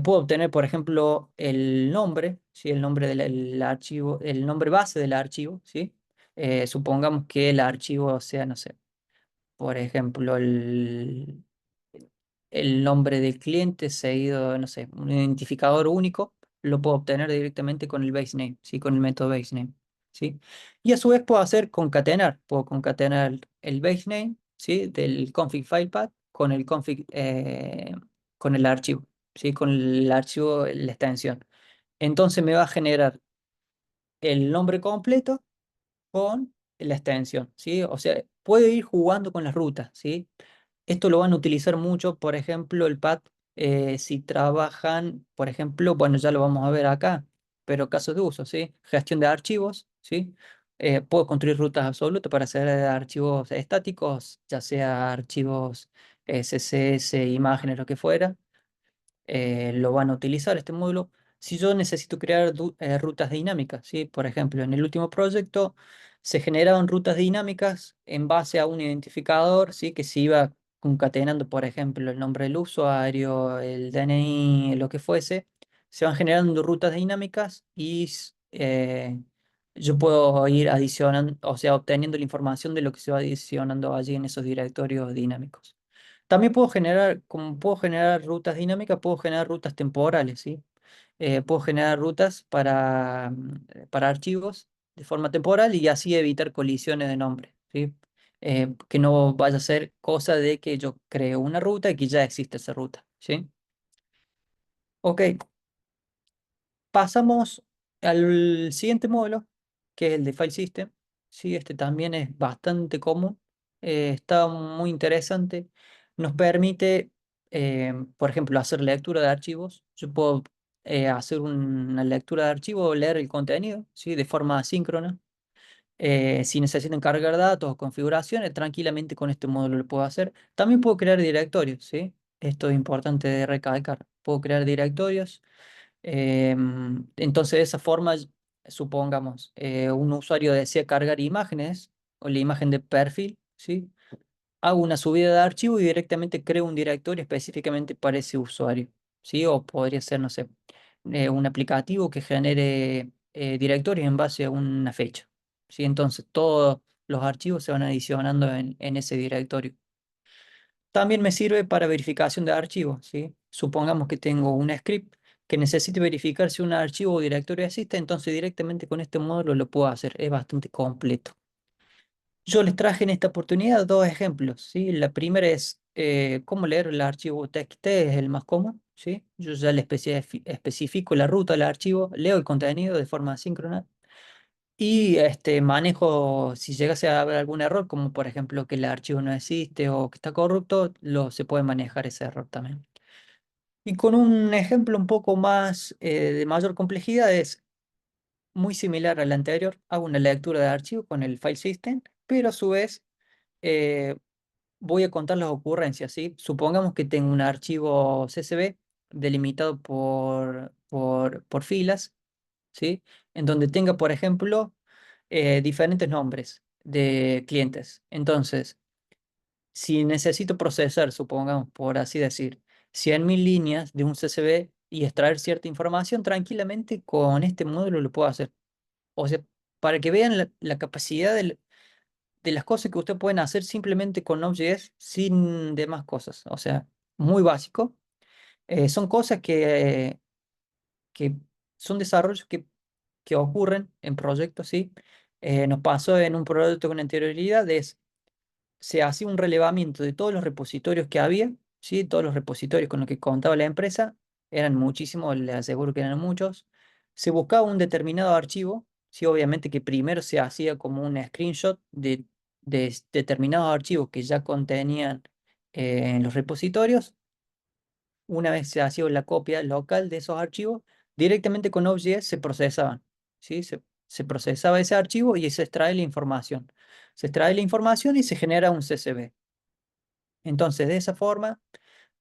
Puedo obtener, por ejemplo, el nombre, ¿sí? El nombre del archivo, el nombre base del archivo, ¿sí? Supongamos que el archivo sea, no sé, por ejemplo, el nombre del cliente seguido, no sé, un identificador único, lo puedo obtener directamente con el base name, ¿sí? Con el método base name, ¿sí? Y a su vez puedo hacer concatenar, puedo concatenar el base name, ¿sí? Del config file path con el config, con el archivo, ¿sí? Con el archivo, la extensión. Entonces me va a generar el nombre completo con la extensión, ¿sí? O sea, puede ir jugando con las rutas, ¿sí? Esto lo van a utilizar mucho, por ejemplo, el pad, si trabajan, por ejemplo, bueno, ya lo vamos a ver acá, pero casos de uso, ¿sí? Gestión de archivos, ¿sí? Puedo construir rutas absolutas para hacer archivos estáticos, ya sea archivos CSS, imágenes, lo que fuera. Lo van a utilizar este módulo. Si yo necesito crear rutas dinámicas, ¿sí? Por ejemplo, en el último proyecto se generaban rutas dinámicas en base a un identificador, ¿sí? Que se iba concatenando, por ejemplo, el nombre del usuario, el DNI, lo que fuese. Se van generando rutas dinámicas y yo puedo ir adicionando, o sea, obteniendo la información de lo que se va adicionando allí en esos directorios dinámicos. También puedo generar, como puedo generar rutas dinámicas, puedo generar rutas temporales, ¿sí? Puedo generar rutas para archivos de forma temporal y así evitar colisiones de nombre, ¿sí? Que no vaya a ser cosa de que yo creo una ruta y que ya existe esa ruta, ¿sí? Ok, pasamos al siguiente módulo, que es el de File System, ¿sí? Este también es bastante común. está muy interesante. Nos permite, por ejemplo, hacer lectura de archivos. Yo puedo hacer una lectura de archivo o leer el contenido, ¿sí? De forma asíncrona. Si necesitan cargar datos o configuraciones, tranquilamente con este módulo lo puedo hacer. También puedo crear directorios, ¿sí? Esto es importante de recalcar. Puedo crear directorios. Entonces, de esa forma, supongamos, un usuario desea cargar imágenes o la imagen de perfil, ¿sí? Hago una subida de archivo y directamente creo un directorio específicamente para ese usuario, ¿sí? O podría ser, no sé, un aplicativo que genere directorios en base a una fecha, ¿sí? Entonces, todos los archivos se van adicionando en ese directorio. También me sirve para verificación de archivos, ¿sí? Supongamos que tengo un script que necesite verificar si un archivo o directorio existe, entonces directamente con este módulo lo puedo hacer. Es bastante completo. Yo les traje en esta oportunidad dos ejemplos, ¿sí? La primera es cómo leer el archivo TXT, es el más común, ¿sí? Yo ya le especifico la ruta del archivo, leo el contenido de forma asíncrona y manejo, si llegase a haber algún error, como por ejemplo que el archivo no existe o que está corrupto, se puede manejar ese error también. Y con un ejemplo un poco más de mayor complejidad es muy similar al anterior. Hago una lectura de archivo con el file system, pero a su vez eh, voy a contar las ocurrencias, ¿sí? Supongamos que tengo un archivo CSV delimitado por filas, ¿sí? En donde tenga, por ejemplo, diferentes nombres de clientes. Entonces, si necesito procesar, supongamos, por así decir, 100.000 líneas de un CSV y extraer cierta información, tranquilamente con este módulo lo puedo hacer. O sea, para que vean la capacidad de las cosas que ustedes pueden hacer simplemente con Node.js sin demás cosas. O sea, muy básico. Son cosas que son desarrollos que ocurren en proyectos, ¿sí? Nos pasó en un proyecto con anterioridad, se hacía un relevamiento de todos los repositorios que había, ¿sí? Todos los repositorios con los que contaba la empresa, eran muchísimos, les aseguro que eran muchos. Se buscaba un determinado archivo, ¿sí? Obviamente que primero se hacía como un screenshot de determinados archivos que ya contenían en los repositorios. Una vez se hacía la copia local de esos archivos, directamente con Node.js se procesaban, ¿sí? Se procesaba ese archivo y se extrae la información. Se extrae la información y se genera un CSV. Entonces, de esa forma,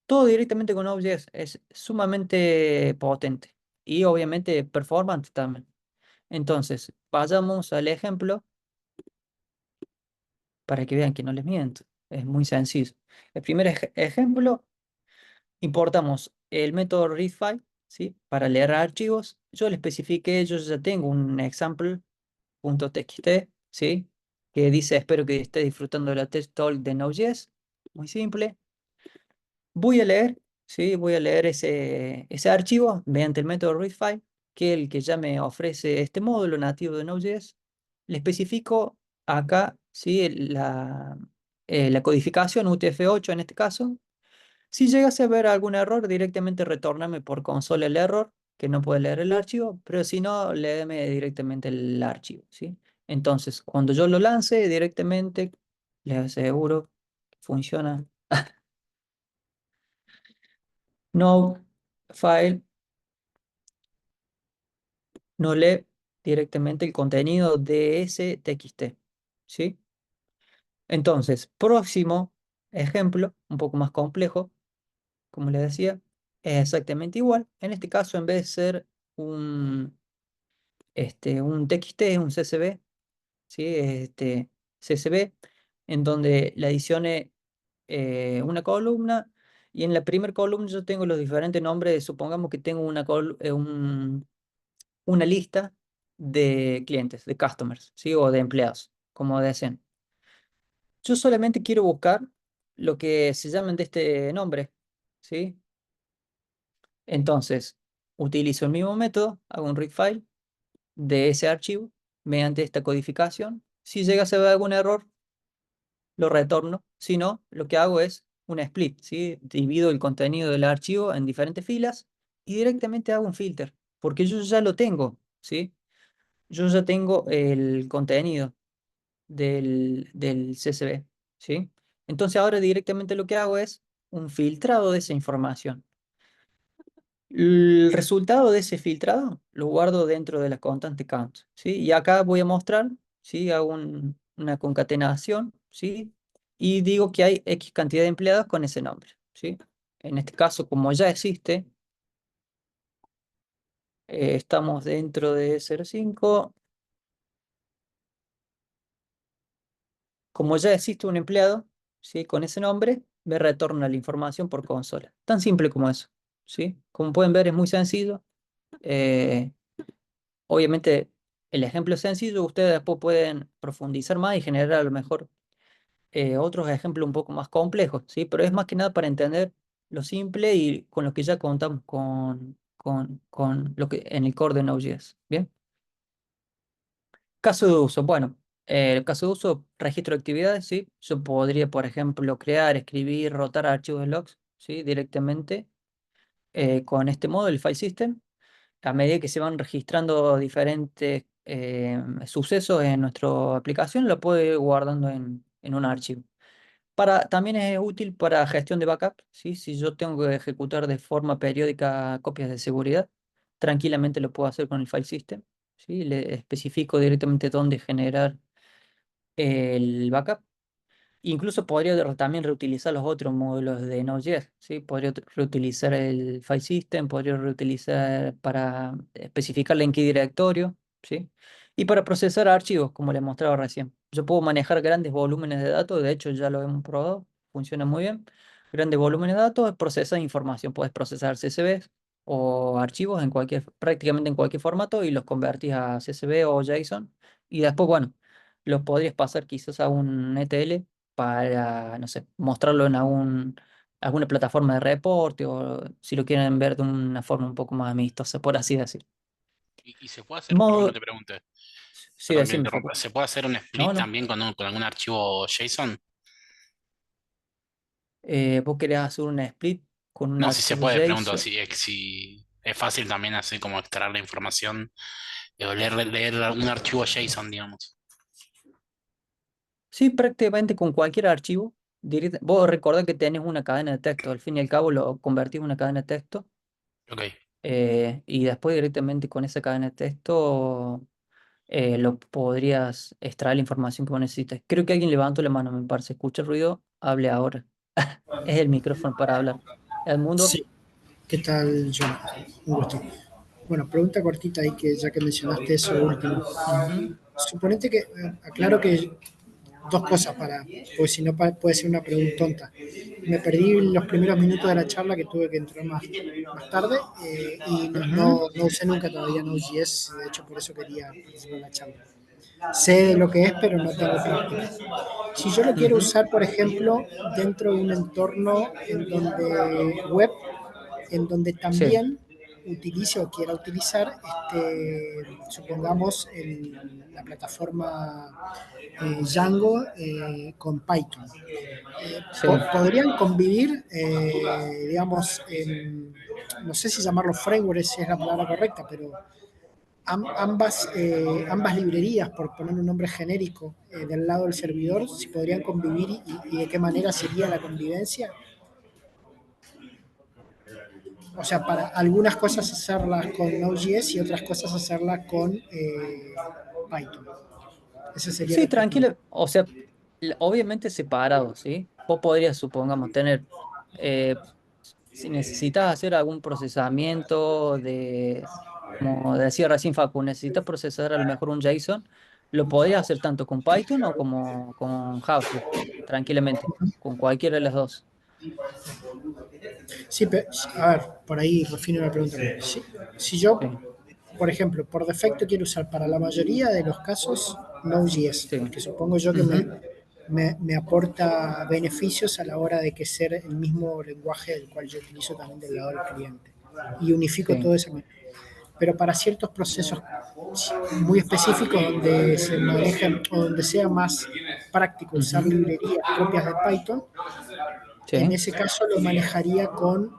todo directamente con Node.js es sumamente potente y obviamente performante también. Entonces, vayamos al ejemplo para que vean que no les miento. Es muy sencillo. El primer ejemplo, importamos el método readFile, ¿sí? Para leer archivos. Yo le especifiqué, yo ya tengo un example.txt, ¿sí? Que dice, espero que esté disfrutando de la test talk de Node.js. Muy simple. Voy a leer, ¿sí? Voy a leer ese archivo mediante el método readFile, que es el que ya me ofrece este módulo nativo de Node.js. Le especifico acá, ¿sí? La codificación UTF-8 en este caso. Si llegase a ver algún error, directamente retorname por consola el error, que no puede leer el archivo, pero si no, léeme directamente el archivo, ¿sí? Entonces, cuando yo lo lance directamente, les aseguro que funciona. No file, no lee directamente el contenido de ese TXT, ¿sí? Entonces, próximo ejemplo, un poco más complejo, como les decía, es exactamente igual. En este caso, en vez de ser un TXT, un CSV, ¿sí? CSV, en donde le adicione una columna y en la primera columna yo tengo los diferentes nombres, supongamos que tengo una lista de clientes, de customers, ¿sí? O de empleados, como deseen. Yo solamente quiero buscar lo que se llaman de este nombre, ¿sí? Entonces, utilizo el mismo método, hago un readFile de ese archivo mediante esta codificación. Si llega a ser algún error, lo retorno. Si no, lo que hago es una split, ¿sí? Divido el contenido del archivo en diferentes filas y directamente hago un filter, porque yo ya lo tengo, ¿sí? Yo ya tengo el contenido del CSV. ¿sí? Entonces ahora directamente lo que hago es un filtrado de esa información. El resultado de ese filtrado lo guardo dentro de la constante count, ¿sí? Y acá voy a mostrar, ¿sí? Hago una concatenación, ¿sí? Y digo que hay X cantidad de empleados con ese nombre, ¿sí? En este caso, como ya existe, estamos dentro de 0,5. Como ya existe un empleado, ¿sí? Con ese nombre, me retorna la información por consola. Tan simple como eso, ¿sí? Como pueden ver, es muy sencillo. Eh, Obviamente, el ejemplo es sencillo, ustedes después pueden profundizar más y generar a lo mejor otros ejemplos un poco más complejos, ¿sí? Pero es más que nada para entender lo simple y con lo que ya contamos con lo que en el core de Node.js. Bien. Caso de uso. Bueno, el caso de uso, registro de actividades, ¿sí? Yo podría, por ejemplo, crear, escribir, rotar archivos de logs, ¿sí? Directamente con este modo, el file system. A medida que se van registrando diferentes sucesos en nuestra aplicación, lo puedo ir guardando en un archivo. También es útil para gestión de backup, ¿sí? Si yo tengo que ejecutar de forma periódica copias de seguridad, tranquilamente lo puedo hacer con el file system, ¿sí? Le especifico directamente dónde generar el backup. Incluso podría también reutilizar los otros módulos de Node.js, ¿sí? Podría reutilizar el file system, podría reutilizar para especificarle en qué directorio, ¿sí? Y para procesar archivos, como les mostraba recién. Yo puedo manejar grandes volúmenes de datos, de hecho ya lo hemos probado, funciona muy bien. Grandes volúmenes de datos, procesa información, puedes procesar CSVs o archivos en prácticamente en cualquier formato y los convertís a CSV o JSON. Y después, bueno, los podrías pasar quizás a un ETL para, no sé, mostrarlo en alguna plataforma de reporte o si lo quieren ver de una forma un poco más amistosa, por así decir. Y se puede hacer, perdón que Modo, te pregunte, sí, perdón que decime, interrumpa, Facu. ¿se puede hacer un No, split no. también con algún archivo JSON? ¿Vos querés hacer una split con un No, si se archivo puede, pregunto JSON? si es fácil también así como extraer la información o leer un archivo JSON, digamos. Sí, prácticamente con cualquier archivo. Vos recordás que tenés una cadena de texto, al fin y al cabo lo convertís en una cadena de texto Ok. y después directamente con esa cadena de texto lo podrías extraer la información que vos necesites. Creo que alguien levantó la mano, me parece. Escucha el ruido, hable ahora. Es el micrófono para hablar. Edmundo, Sí, ¿qué tal, Jonathan? Un gusto. Bueno, pregunta cortita ahí que ya que mencionaste eso último. ujú, Suponete que, aclaro que dos cosas porque si no puede ser una pregunta tonta. Me perdí los primeros minutos de la charla que tuve que entrar más tarde y ujú, no usé nunca todavía Node.js, de hecho por eso quería participar en la charla. Sé lo que es, pero no tengo práctica. Si yo lo quiero ujú. usar, por ejemplo, dentro de un entorno web, en donde Sí, también utilice o quiera utilizar, supongamos, la plataforma Django con Python. sí, Podrían convivir, digamos, no sé si llamarlo framework si es la palabra correcta, pero ambas librerías, por poner un nombre genérico, del lado del servidor, si podrían convivir y de qué manera sería la convivencia. O sea, para algunas cosas hacerlas con Node.js y otras cosas hacerlas con Python. Esa sería sí, la otra pregunta. tranquilo. O sea, obviamente separado, ¿sí? Vos podrías, supongamos, tener, eh, si necesitas hacer algún procesamiento como decía recién Facu, necesitas procesar a lo mejor un JSON, lo podrías hacer tanto con Python o como con JavaScript, tranquilamente, con cualquiera de las dos. Sí, pero, a ver, por ahí refino la pregunta. Si yo, Sí, por ejemplo, por defecto quiero usar para la mayoría de los casos Node.js, sí, porque supongo yo que ujú, me aporta beneficios a la hora de que ser el mismo lenguaje del cual yo utilizo también del lado del cliente. Y unifico sí, todo eso. Pero para ciertos procesos muy específicos donde se manejan o donde sea más práctico usar ujú, librerías propias de Python, en sí, ese caso lo manejaría con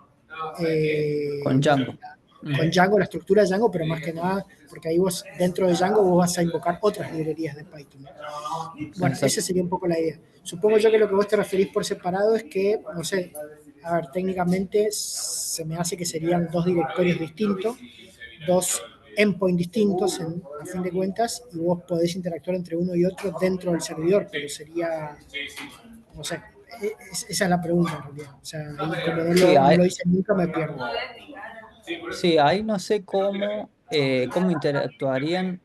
con Django. con Django, la estructura de Django, pero más que nada, porque ahí vos, dentro de Django, vos vas a invocar otras librerías de Python. Bueno, esa Exacto. sería un poco la idea. Supongo yo que lo que vos te referís por separado es que, no sé, a ver, técnicamente se me hace que serían dos directorios distintos, dos endpoints distintos, a fin de cuentas, y vos podés interactuar entre uno y otro dentro del servidor, pero sería, no sé, esa es la pregunta en realidad. O sea, ahí como Sí, no lo hice nunca, me pierdo. sí, ahí no sé cómo interactuarían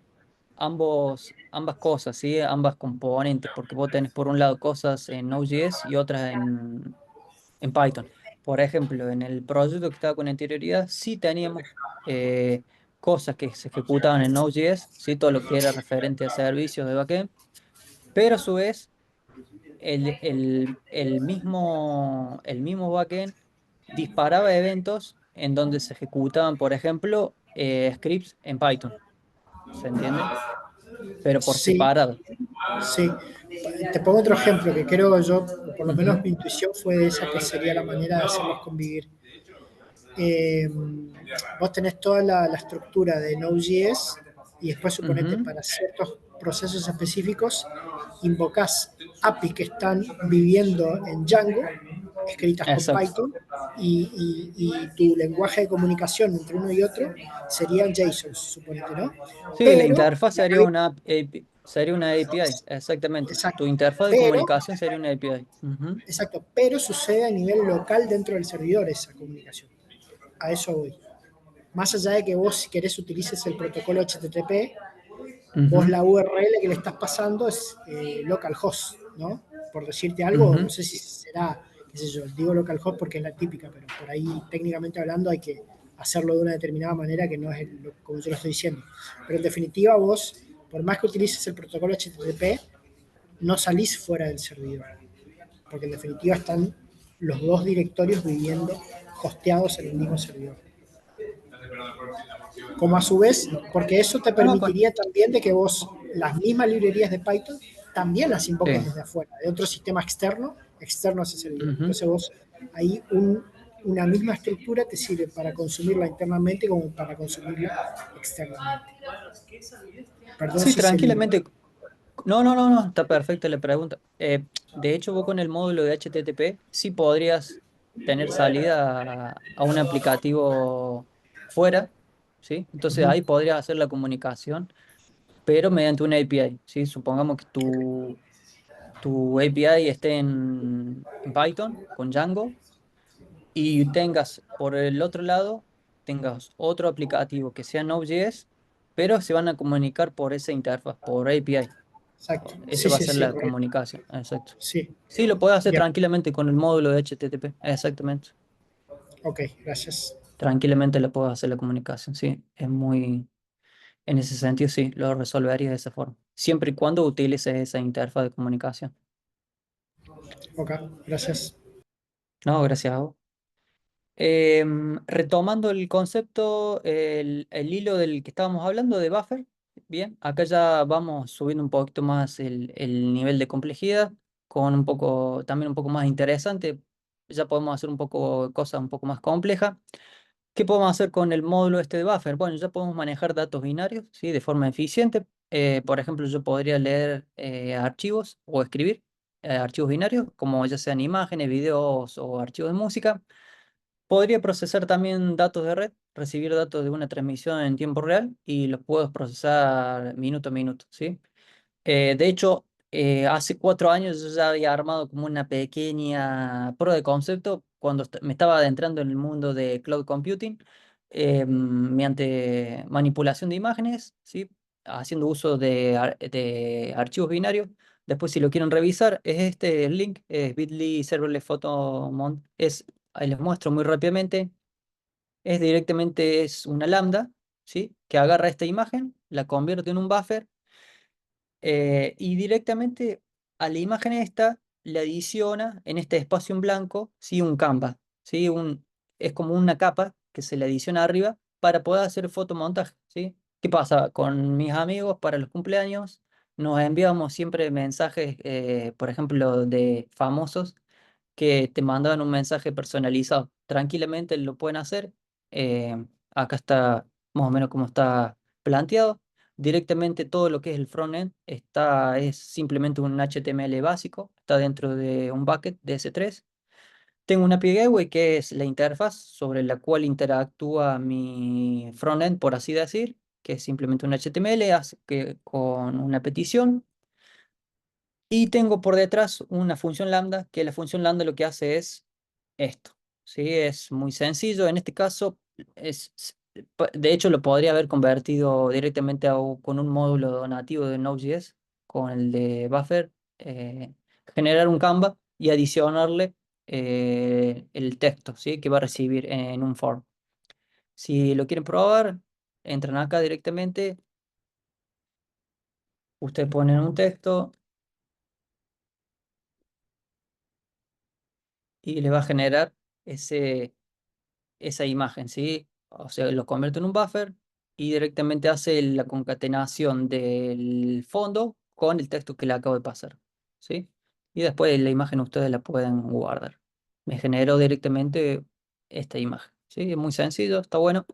ambas cosas, ¿sí? Ambas componentes, porque vos tenés por un lado cosas en Node.js y otras en Python. Por ejemplo, en el proyecto que estaba con anterioridad, sí teníamos eh, cosas que se ejecutaban en Node.js, ¿sí? Todo lo que era referente a servicios de backend, pero a su vez el mismo backend disparaba eventos en donde se ejecutaban, por ejemplo, scripts en Python, ¿se entiende? Pero por Sí, separado. sí. Te pongo otro ejemplo que creo yo, por lo menos Ujú, mi intuición fue esa que sería la manera de hacerlos convivir. Eh, Vos tenés toda la estructura de Node.js y después suponete ujú, para ciertos procesos específicos invocás APIs que están viviendo en Django, escritas con exacto. Python, y tu lenguaje de comunicación entre uno y otro serían JSON, suponete, ¿no? Sí, la Pero, interfaz sería una API, exactamente. Tu exacto, interfaz de pero comunicación sería una API. Ujú, exacto, pero sucede a nivel local dentro del servidor esa comunicación. A eso voy. Más allá de que vos, si querés, utilices el protocolo HTTP, vos ujú, la URL que le estás pasando es localhost, ¿no? Por decirte algo, no ujú. sé si será, qué sé yo, digo localhost porque es la típica, pero por ahí técnicamente hablando hay que hacerlo de una determinada manera que no es como yo lo estoy diciendo. Pero en definitiva vos, por más que utilices el protocolo HTTP, no salís fuera del servidor, porque en definitiva están los dos directorios viviendo hosteados en el mismo servidor. Como a su vez, porque eso te No, no, permitiría también de que vos las mismas librerías de Python también las invoques sí. desde afuera, de otro sistema externo a ese servidor. Ujú. Entonces vos ahí una misma estructura te sirve para consumirla internamente como para consumirla externamente. Perdón Sí, si se me... tranquilamente. No, no, no, no, está perfecta la pregunta. De hecho, vos con el módulo de HTTP sí podrías tener salida a un aplicativo fuera, ¿sí? Entonces Ujú, ahí podrías hacer la comunicación, pero mediante una API, ¿sí? Supongamos que tu API esté en Python con Django y por el otro lado, tengas otro aplicativo que sea Node.js, pero se van a comunicar por esa interfaz, por API. exacto. Esa Sí, va a sí, ser sí, la correcto. comunicación, exacto. Sí, Sí, lo puedes hacer bien. tranquilamente con el módulo de HTTP, exactamente. Ok, gracias. Tranquilamente le puedes hacer la comunicación, sí. En ese sentido, sí, lo resolvería de esa forma. Siempre y cuando utilices esa interfaz de comunicación. Ok, gracias. No, gracias a vos. Retomando el concepto, el hilo del que estábamos hablando de buffer, bien, acá ya vamos subiendo un poquito más el nivel de complejidad, con también un poco más interesante, ya podemos hacer un poco cosas un poco más complejas. ¿Qué podemos hacer con el módulo este de buffer? Bueno, ya podemos manejar datos binarios, ¿sí? De forma eficiente. Por ejemplo, yo podría leer archivos o escribir archivos binarios, como ya sean imágenes, videos o archivos de música. Podría procesar también datos de red, recibir datos de una transmisión en tiempo real y los puedo procesar minuto a minuto, ¿sí? De hecho, hace 4 años yo ya había armado como una pequeña prueba de concepto cuando me estaba adentrando en el mundo de cloud computing, mediante manipulación de imágenes, ¿sí? Haciendo uso de archivos binarios. Después, si lo quieren revisar, es este el link, es bit.ly serverless photo mount. Ahí les muestro muy rápidamente. Es una lambda, ¿sí? Que agarra esta imagen, la convierte en un buffer y directamente a la imagen esta le adiciona en este espacio en blanco, ¿sí? Un canvas, ¿sí? Es como una capa que se le adiciona arriba para poder hacer fotomontaje, ¿sí? ¿Qué pasa? Con mis amigos para los cumpleaños nos enviamos siempre mensajes, por ejemplo, de famosos que te mandaban un mensaje personalizado. Tranquilamente lo pueden hacer. eh, Acá está más o menos como está planteado. Directamente todo lo que es el frontend es simplemente un HTML básico, está dentro de un bucket de S3. Tengo una API Gateway que es la interfaz sobre la cual interactúa mi frontend, por así decir, que es simplemente un HTML con una petición. Y tengo por detrás una función lambda, que la función lambda lo que hace es esto. ¿Sí? Es muy sencillo. En este caso, de hecho, lo podría haber convertido directamente con un módulo nativo de Node.js, con el de buffer, generar un Canva y adicionarle el texto, ¿sí? Que va a recibir en un form. Si lo quieren probar, entran acá directamente, ustedes ponen un texto y le va a generar esa imagen, ¿sí? O sea, lo convierte en un buffer y directamente hace la concatenación del fondo con el texto que le acabo de pasar, ¿sí? Y después la imagen ustedes la pueden guardar. Me generó directamente esta imagen, ¿sí? Es muy sencillo, está bueno.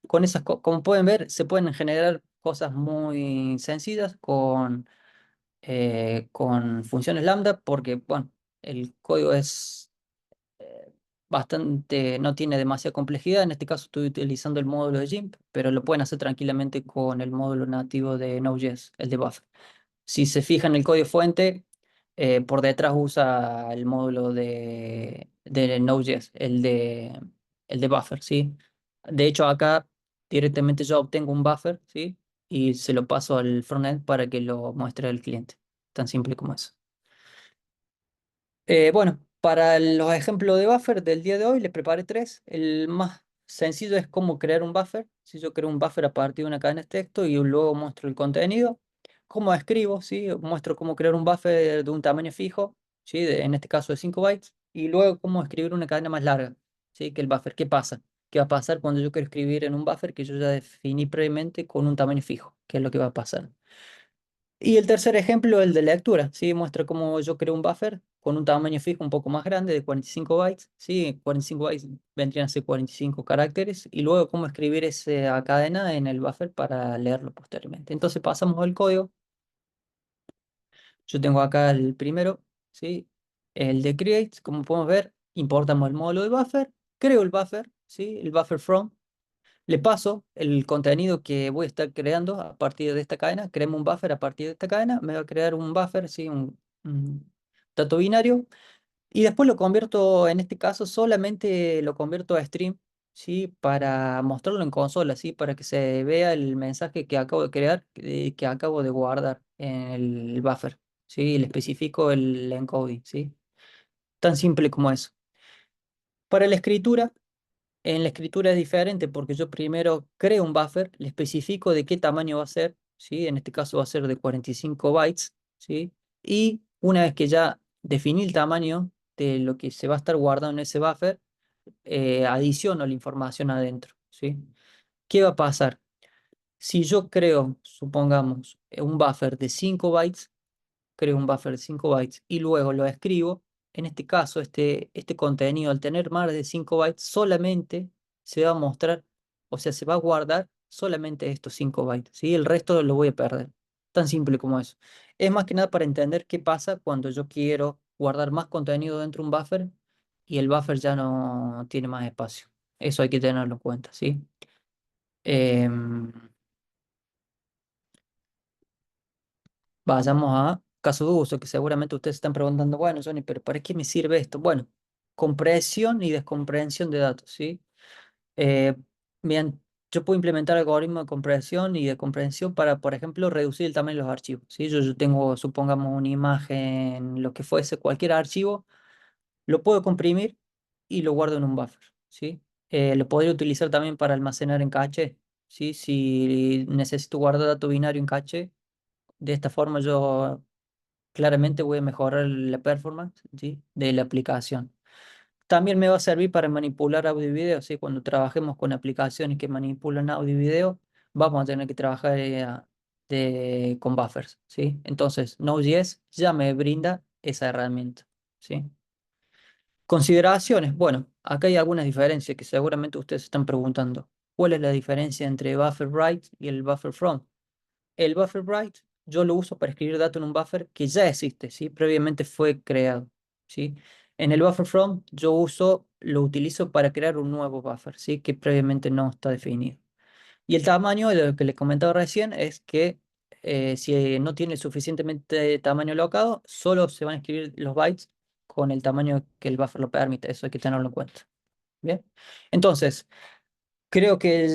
Como pueden ver, se pueden generar cosas muy sencillas con funciones lambda porque, bueno, el código es bastante, no tiene demasiada complejidad. En este caso estoy utilizando el módulo de GIMP, pero lo pueden hacer tranquilamente con el módulo nativo de Node.js, el de Buffer. Si se fijan en el código fuente, por detrás usa el módulo de Node.js, el de Buffer, ¿sí? De hecho, acá directamente yo obtengo un buffer, ¿sí? Y se lo paso al frontend para que lo muestre al cliente. Tan simple como eso. Bueno, para los ejemplos de buffer del día de hoy les preparé tres. El más sencillo es cómo crear un buffer. Si yo creo un buffer a partir de una cadena de texto y luego muestro el contenido. Cómo escribo, ¿sí? Muestro cómo crear un buffer de un tamaño fijo, ¿sí? En este caso de 5 bytes. Y luego cómo escribir una cadena más larga, ¿sí? Que el buffer. ¿Qué pasa? ¿Qué va a pasar cuando yo quiero escribir en un buffer que yo ya definí previamente con un tamaño fijo? ¿Qué es lo que va a pasar? Y el tercer ejemplo, el de lectura, ¿sí? Muestra cómo yo creo un buffer con un tamaño fijo un poco más grande de 45 bytes, ¿sí? 45 bytes vendrían a ser 45 caracteres y luego cómo escribir esa cadena en el buffer para leerlo posteriormente. Entonces pasamos al código. Yo tengo acá el primero, ¿sí? El de create, como podemos ver, importamos el módulo de buffer, creo el buffer, ¿sí? El buffer from. Le paso el contenido que voy a estar creando a partir de esta cadena. Creemos un buffer a partir de esta cadena. Me va a crear un buffer, ¿sí? Un dato binario. Y después lo convierto, en este caso, solamente lo convierto a stream, ¿sí? Para mostrarlo en consola, ¿sí? Para que se vea el mensaje que acabo de crear, que acabo de guardar en el buffer, ¿sí? Le especifico el encoding, ¿sí? Tan simple como eso. Para la escritura. En la escritura es diferente porque yo primero creo un buffer, le especifico de qué tamaño va a ser, ¿sí? En este caso va a ser de 45 bytes, ¿sí? Y una vez que ya definí el tamaño de lo que se va a estar guardando en ese buffer, adiciono la información adentro, ¿sí? ¿Qué va a pasar? Si yo creo, supongamos, un buffer de 5 bytes, creo un buffer de 5 bytes y luego lo escribo. En este caso, este contenido, al tener más de 5 bytes, solamente se va a mostrar, o sea, se va a guardar solamente estos 5 bytes, ¿sí? El resto lo voy a perder. Tan simple como eso. Es más que nada para entender qué pasa cuando yo quiero guardar más contenido dentro de un buffer y el buffer ya no tiene más espacio. Eso hay que tenerlo en cuenta, ¿sí? Em, Vayamos a caso de uso, que seguramente ustedes se están preguntando, bueno, Johnny, pero ¿para qué me sirve esto? Bueno, compresión y descompresión de datos, ¿sí? Eh, bien, yo puedo implementar algoritmos de compresión y de comprensión para, por ejemplo, reducir el tamaño de los archivos, ¿sí? Yo tengo, supongamos, una imagen, lo que fuese, cualquier archivo, lo puedo comprimir y lo guardo en un buffer, ¿sí? Lo podría utilizar también para almacenar en caché, ¿sí? Si necesito guardar dato binario en caché, de esta forma yo claramente voy a mejorar la performance, ¿sí? De la aplicación. También me va a servir para manipular audio y video, ¿sí? Cuando trabajemos con aplicaciones que manipulan audio y video, vamos a tener que trabajar con buffers, ¿sí? Entonces, Node.js ya me brinda esa herramienta, ¿sí? Consideraciones. Bueno, acá hay algunas diferencias que seguramente ustedes se están preguntando. ¿Cuál es la diferencia entre buffer write y el buffer from? El buffer write yo lo uso para escribir datos en un buffer que ya existe, ¿sí? Previamente fue creado, ¿sí? En el buffer from lo utilizo para crear un nuevo buffer, ¿sí? Que previamente no está definido. Y el tamaño, de lo que les comentaba recién, es que si no tiene suficientemente tamaño alocado, solo se van a escribir los bytes con el tamaño que el buffer lo permite. Eso hay que tenerlo en cuenta. Bien. Entonces, creo que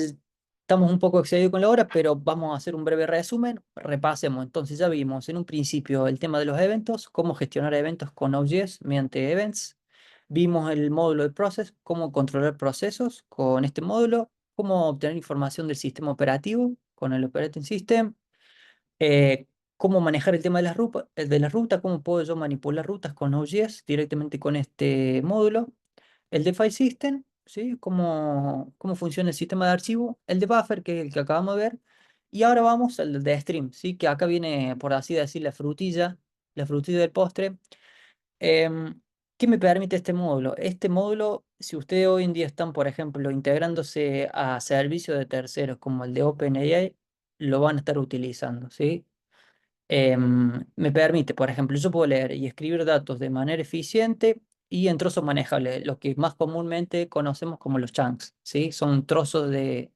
estamos un poco excedidos con la hora, pero vamos a hacer un breve resumen. Repasemos. Entonces, ya vimos en un principio el tema de los eventos, cómo gestionar eventos con Node.js mediante events. Vimos el módulo de process, cómo controlar procesos con este módulo, cómo obtener información del sistema operativo con el operating system, eh, cómo manejar el tema de la ruta, cómo puedo yo manipular rutas con Node.js directamente con este módulo, el de file system, ¿sí? Cómo funciona el sistema de archivo, el de buffer, que es el que acabamos de ver, y ahora vamos al de stream, ¿sí? Que acá viene, por así decir, la frutilla del postre. Em, ¿Qué me permite este módulo? Este módulo, si ustedes hoy en día están, por ejemplo, integrándose a servicios de terceros como el de OpenAI, lo van a estar utilizando, ¿sí? Me permite, por ejemplo, yo puedo leer y escribir datos de manera eficiente y en trozos manejables, lo que más comúnmente conocemos como los chunks, ¿sí? Son trozos de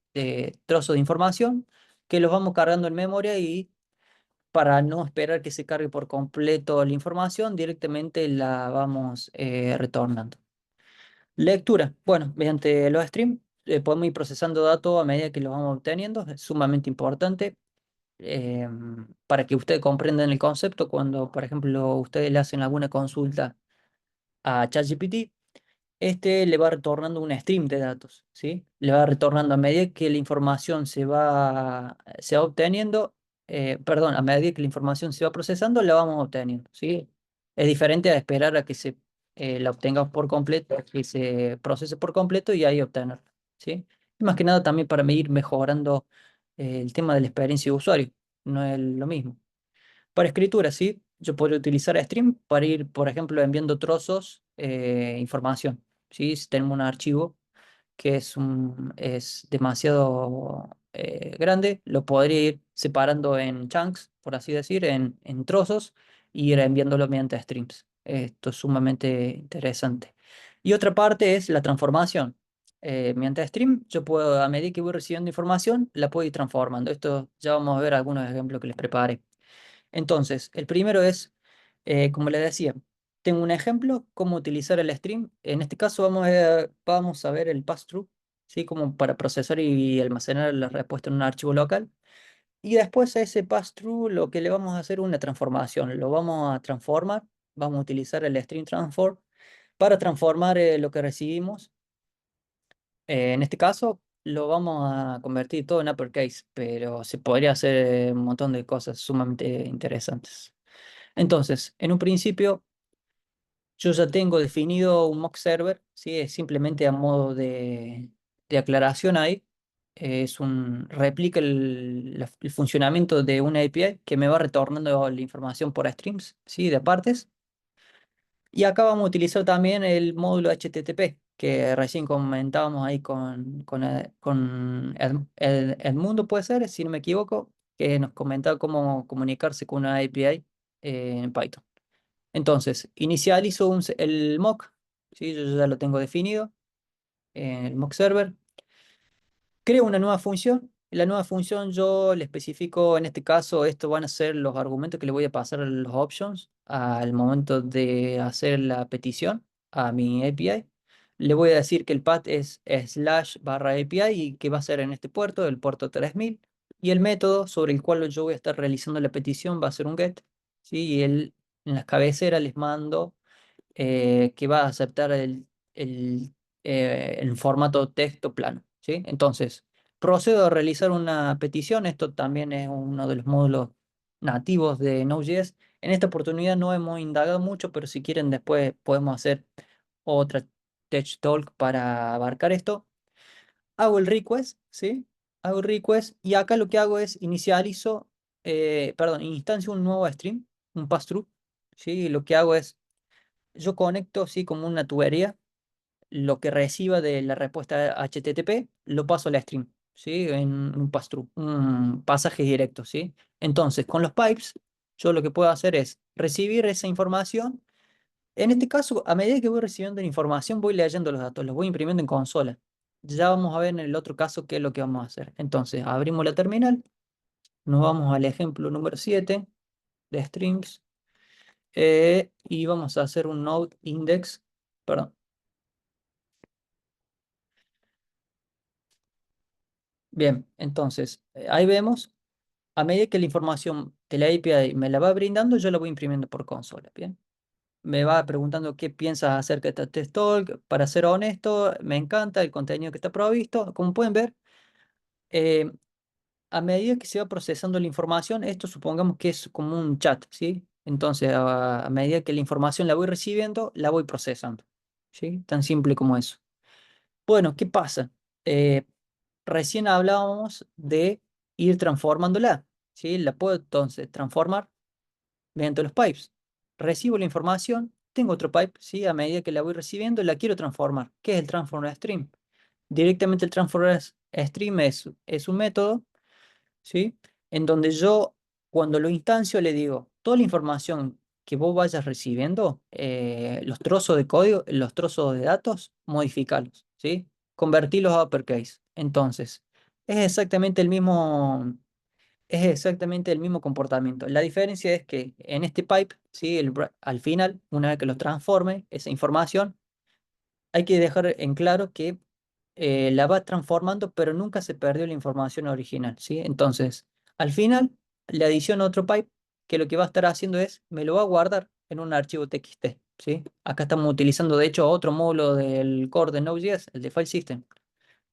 información que los vamos cargando en memoria y para no esperar que se cargue por completo la información, directamente la vamos retornando. Lectura. Bueno, mediante los streams podemos ir procesando datos a medida que los vamos obteniendo. Es sumamente importante eh, para que ustedes comprendan el concepto cuando, por ejemplo, ustedes le hacen alguna consulta a ChatGPT. Este le va retornando un stream de datos, ¿sí? Le va retornando a medida que la información se va obteniendo, perdón, a medida que la información se va procesando, la vamos obteniendo, ¿sí? Es diferente a esperar a que la obtengamos por completo, que se procese por completo y ahí obtenerla, ¿sí? Y más que nada también para ir mejorando el tema de la experiencia de usuario, no es lo mismo. Para escritura, sí, yo podría utilizar Stream para ir, por ejemplo, enviando trozos, información. ¿Sí? Si tenemos un archivo que es demasiado grande, lo podría ir separando en chunks, por así decir, en trozos, y ir enviándolo mediante streams. Esto es sumamente interesante. Y otra parte es la transformación. Mediante stream, yo puedo, a medida que voy recibiendo información, la puedo ir transformando. Esto ya vamos a ver algunos ejemplos que les preparé. Entonces, el primero es, como les decía, tengo un ejemplo, cómo utilizar el stream. En este caso vamos a ver el pass-through, ¿sí? Como para procesar y almacenar la respuesta en un archivo local. Y después a ese pass-through lo que le vamos a hacer es una transformación. Lo vamos a transformar, vamos a utilizar el stream transform para transformar lo que recibimos. En este caso lo vamos a convertir todo en uppercase, pero se podría hacer un montón de cosas sumamente interesantes. Entonces, en un principio, yo ya tengo definido un mock server, ¿sí? Es simplemente a modo de aclaración ahí. Replica el funcionamiento de una API que me va retornando la información por streams, ¿sí? De partes. Y acá vamos a utilizar también el módulo HTTP, que recién comentábamos ahí con Edmundo, puede ser, si no me equivoco, que nos comentaba cómo comunicarse con una API en Python. Entonces, inicializo el mock, ¿sí? Yo ya lo tengo definido en el mock server. Creo una nueva función. La nueva función yo le especifico, en este caso, estos van a ser los argumentos que le voy a pasar a los options al momento de hacer la petición a mi API. Le voy a decir que el path es /API y que va a ser en este puerto, el puerto 3000. Y el método sobre el cual yo voy a estar realizando la petición va a ser un get, ¿sí? Y en las cabeceras les mando que va a aceptar el formato texto plano, ¿sí? Entonces, procedo a realizar una petición. Esto también es uno de los módulos nativos de Node.js. En esta oportunidad no hemos indagado mucho, pero si quieren después podemos hacer otra Tech Talk para abarcar esto. Hago el request, ¿sí? Hago el request y acá lo que hago es instancio un nuevo stream, un pass-through, ¿sí? Lo que hago es yo conecto, sí, como una tubería, lo que reciba de la respuesta HTTP, lo paso al stream, ¿sí? En un pass-through, un pasaje directo, ¿sí? Entonces, con los pipes, yo lo que puedo hacer es recibir esa información. En este caso, a medida que voy recibiendo la información, voy leyendo los datos, los voy imprimiendo en consola. Ya vamos a ver en el otro caso qué es lo que vamos a hacer. Entonces, abrimos la terminal, nos vamos al ejemplo número 7 de streams y vamos a hacer un node index, perdón. Bien, entonces, ahí vemos, a medida que la información de la API me la va brindando, yo la voy imprimiendo por consola, ¿bien? Me va preguntando qué piensas acerca de este talk. Para ser honesto, me encanta el contenido que está provisto. Como pueden ver, eh, a medida que se va procesando la información, esto supongamos que es como un chat, ¿sí? Entonces, a medida que la información la voy recibiendo, la voy procesando, ¿sí? Tan simple como eso. Bueno, ¿qué pasa? Eh, Recién hablábamos de ir transformándola, ¿sí? La puedo entonces transformar mediante los pipes. Recibo la información, tengo otro pipe, ¿sí? A medida que la voy recibiendo, la quiero transformar. ¿Qué es el transformer stream? Directamente el transformer stream es un método, ¿sí? En donde yo, cuando lo instancio, le digo, toda la información que vos vayas recibiendo, los trozos de código, los trozos de datos, modificarlos, ¿sí? Convertirlos a uppercase. Entonces, es exactamente el mismo, es exactamente el mismo comportamiento. La diferencia es que en este pipe, ¿sí? Al final, una vez que lo transforme, esa información, hay que dejar en claro que la va transformando, pero nunca se perdió la información original, ¿sí? Entonces, al final, le adiciono otro pipe que lo que va a estar haciendo es, me lo va a guardar en un archivo TXT, ¿sí? Acá estamos utilizando, de hecho, otro módulo del core de Node.js, el de File System.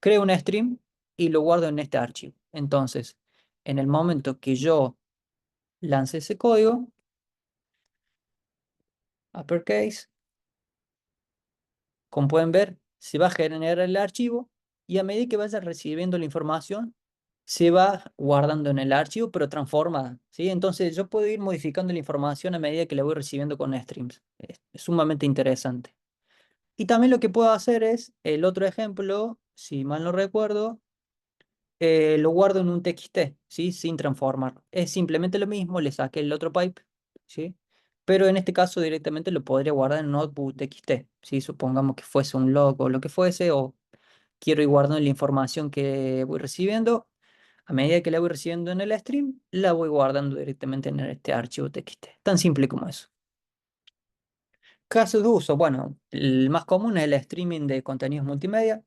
Creo una stream y lo guardo en este archivo. Entonces, en el momento que yo lance ese código, uppercase, como pueden ver, se va a generar el archivo y a medida que vaya recibiendo la información, se va guardando en el archivo, pero transformada, ¿sí? Entonces yo puedo ir modificando la información a medida que la voy recibiendo con streams. Es sumamente interesante. Y también lo que puedo hacer es, el otro ejemplo, si mal no recuerdo, lo guardo en un TXT, ¿sí? Sin transformar. Es simplemente lo mismo, le saqué el otro pipe, ¿sí? Pero en este caso directamente lo podría guardar en un notebook TXT, ¿sí? Supongamos que fuese un log o lo que fuese, o quiero ir guardando la información que voy recibiendo. A medida que la voy recibiendo en el stream, la voy guardando directamente en este archivo TXT. Tan simple como eso. Casos de uso, bueno, el más común es el streaming de contenidos multimedia.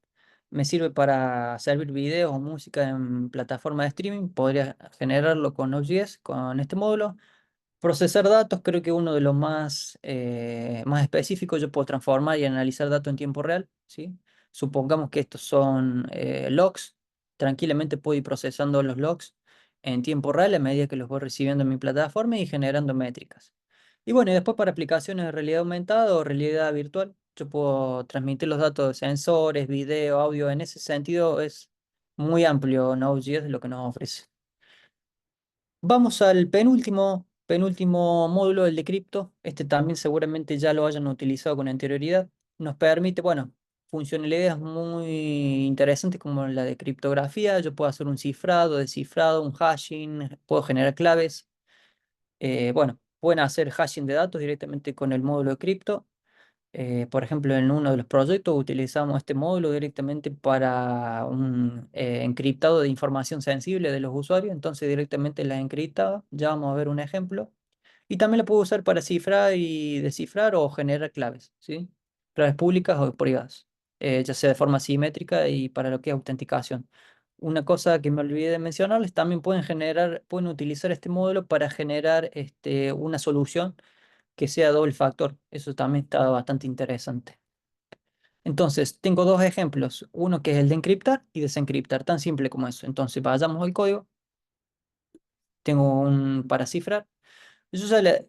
Me sirve para servir videos o música en plataforma de streaming. Podría generarlo con Node.js, con este módulo. Procesar datos, creo que uno de los más específicos, yo puedo transformar y analizar datos en tiempo real, ¿sí? Supongamos que estos son logs. Tranquilamente puedo ir procesando los logs en tiempo real a medida que los voy recibiendo en mi plataforma y generando métricas. Y bueno, y después para aplicaciones de realidad aumentada o realidad virtual, yo puedo transmitir los datos de sensores, video, audio. En ese sentido es muy amplio Node.js lo que nos ofrece. Vamos al penúltimo módulo, el de cripto. Este también seguramente ya lo hayan utilizado con anterioridad. Nos permite, bueno, funcionalidades muy interesantes como la de criptografía. Yo puedo hacer un cifrado, descifrado, un hashing, puedo generar claves. Bueno, pueden hacer hashing de datos directamente con el módulo de cripto. Por ejemplo, en uno de los proyectos utilizamos este módulo directamente para un encriptado de información sensible de los usuarios, entonces directamente la encriptaba. Ya vamos a ver un ejemplo. Y también la puedo usar para cifrar y descifrar o generar claves, ¿sí? Claves públicas o privadas, ya sea de forma simétrica y para lo que es autenticación. Una cosa que me olvidé de mencionarles, también pueden utilizar este módulo para generar una solución que sea doble factor. Eso también está bastante interesante. Entonces, tengo dos ejemplos. Uno que es el de encriptar y desencriptar, tan simple como eso. Entonces, vayamos al código. Tengo un para cifrar. Yo ya le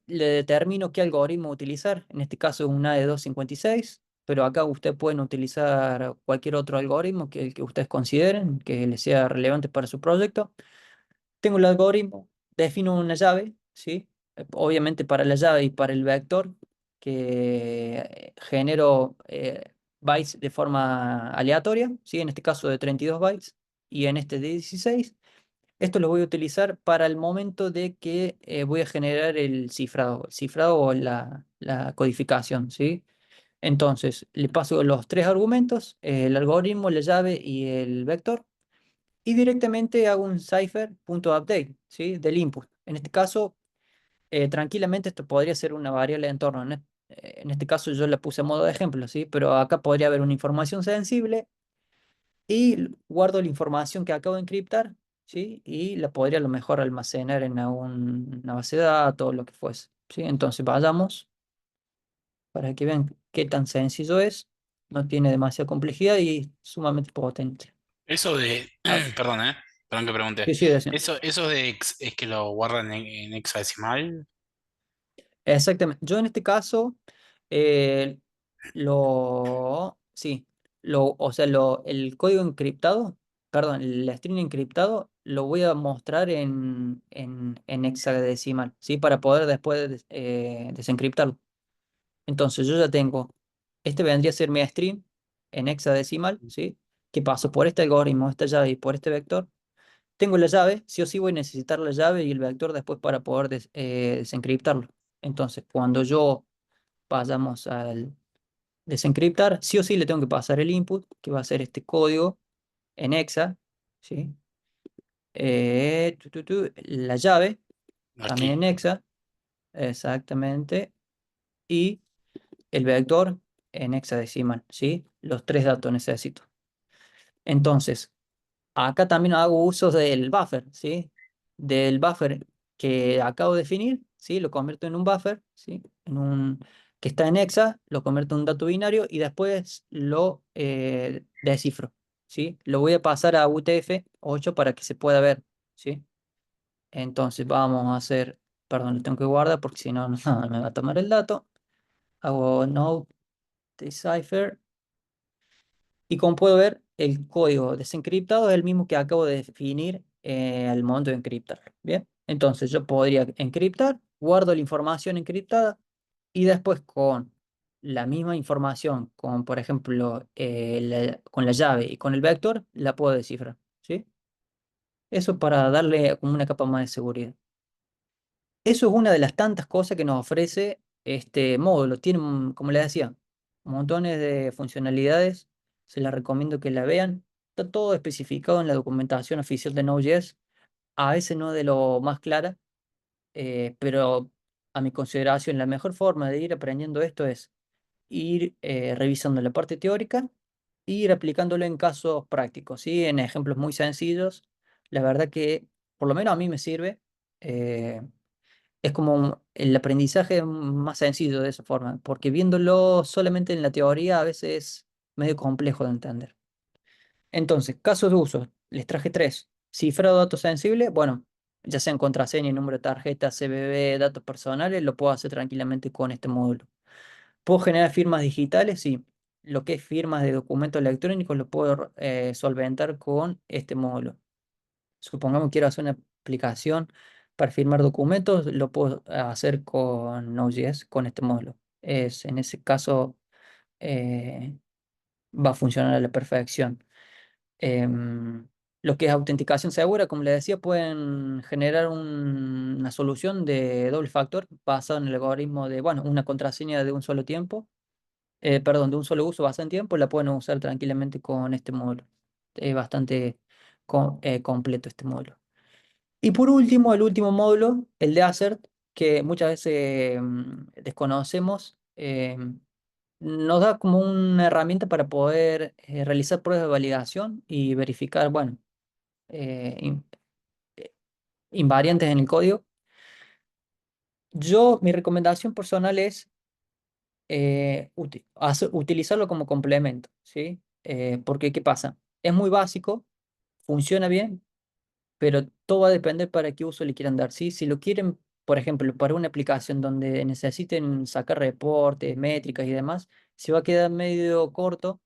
determino qué algoritmo utilizar. En este caso es un AE256, pero acá ustedes pueden utilizar cualquier otro algoritmo que el que ustedes consideren que les sea relevante para su proyecto. Tengo el algoritmo, defino una llave, ¿sí? Obviamente para la llave y para el vector, que genero bytes de forma aleatoria, ¿sí? En este caso de 32 bytes. y en este de 16. Esto lo voy a utilizar para el momento de que voy a generar el cifrado o la codificación, ¿sí? Entonces, le paso los tres argumentos, el algoritmo, la llave y el vector, y directamente hago un cipher.update, ¿sí? Del input. En este caso, tranquilamente esto podría ser una variable de entorno. En este caso yo la puse a modo de ejemplo, ¿sí? Pero acá podría haber una información sensible y guardo la información que acabo de encriptar, ¿sí? Y la podría a lo mejor almacenar en una base de datos, lo que fuese, ¿sí? Entonces vayamos para que vean qué tan sencillo es. No tiene demasiada complejidad y es sumamente potente. Eso de, Ah, perdón, perdón que pregunte. sí, sí, decía. Eso de es que lo guardan en hexadecimal. Exactamente. Yo en este caso, eh, sí, o sea, el código encriptado, perdón, el string encriptado, lo voy a mostrar en hexadecimal, ¿sí? Para poder después desencriptarlo. Entonces yo ya tengo, este vendría a ser mi string en hexadecimal, ¿sí? Que paso por este algoritmo, esta llave y por este vector. Tengo la llave, sí o sí voy a necesitar la llave y el vector después para poder desencriptarlo. Entonces, cuando yo vayamos al desencriptar, sí o sí le tengo que pasar el input, que va a ser este código en hexa, ¿sí? La llave, también Aquí. en hexa, exactamente, y el vector en hexadecimal, ¿sí? Los tres datos necesito. Entonces, acá también hago uso del buffer, ¿sí? Del buffer que acabo de definir, ¿sí? Lo convierto en un buffer, ¿sí? Que está en hexa, lo convierto en un dato binario y después lo descifro, ¿sí? Lo voy a pasar a UTF-8 para que se pueda ver, ¿sí? Entonces vamos a hacer, perdón, lo tengo que guardar porque si no, no me va a tomar el dato. Hago node decipher. Y como puedo ver, el código desencriptado es el mismo que acabo de definir al momento de encriptar. Bien, entonces yo podría encriptar, guardo la información encriptada y después con la misma información, con por ejemplo con la llave y con el vector, la puedo descifrar. ¿Sí? Eso para darle como una capa más de seguridad. Eso es una de las tantas cosas que nos ofrece este módulo. Tiene, como les decía, montones de funcionalidades. Se las recomiendo que la vean. Está todo especificado en la documentación oficial de Node.js. A veces no de lo más clara, pero a mi consideración la mejor forma de ir aprendiendo esto es ir revisando la parte teórica e ir aplicándolo en casos prácticos, ¿sí? En ejemplos muy sencillos. La verdad que por lo menos a mí me sirve. eh, es como el aprendizaje más sencillo de esa forma, porque viéndolo solamente en la teoría a veces es medio complejo de entender. Entonces, casos de uso, les traje tres. Cifrado de datos sensibles, bueno, ya sea en contraseña, número de tarjeta, CVV, datos personales, lo puedo hacer tranquilamente con este módulo. ¿Puedo generar firmas digitales? Sí. Lo que es firmas de documentos electrónicos lo puedo solventar con este módulo. Supongamos que quiero hacer una aplicación para firmar documentos, lo puedo hacer con Node.js, con este módulo. En ese caso eh, va a funcionar a la perfección. Em, lo que es autenticación segura, como les decía, pueden generar una solución de doble factor basada en el algoritmo de, bueno, una contraseña de un solo tiempo, perdón, de un solo uso basada en tiempo, la pueden usar tranquilamente con este módulo. Es bastante completo este módulo. Y por último, el último módulo, el de Assert, que muchas veces desconocemos, nos da como una herramienta para poder realizar pruebas de validación y verificar, bueno, eh, in- eh, invariantes en el código. Mi recomendación personal es utilizarlo como complemento, ¿sí? Porque, ¿qué pasa? Es muy básico, funciona bien, pero todo va a depender para qué uso le quieran dar, ¿sí? Si lo quieren, por ejemplo, para una aplicación donde necesiten sacar reportes, métricas y demás, se va a quedar medio corto.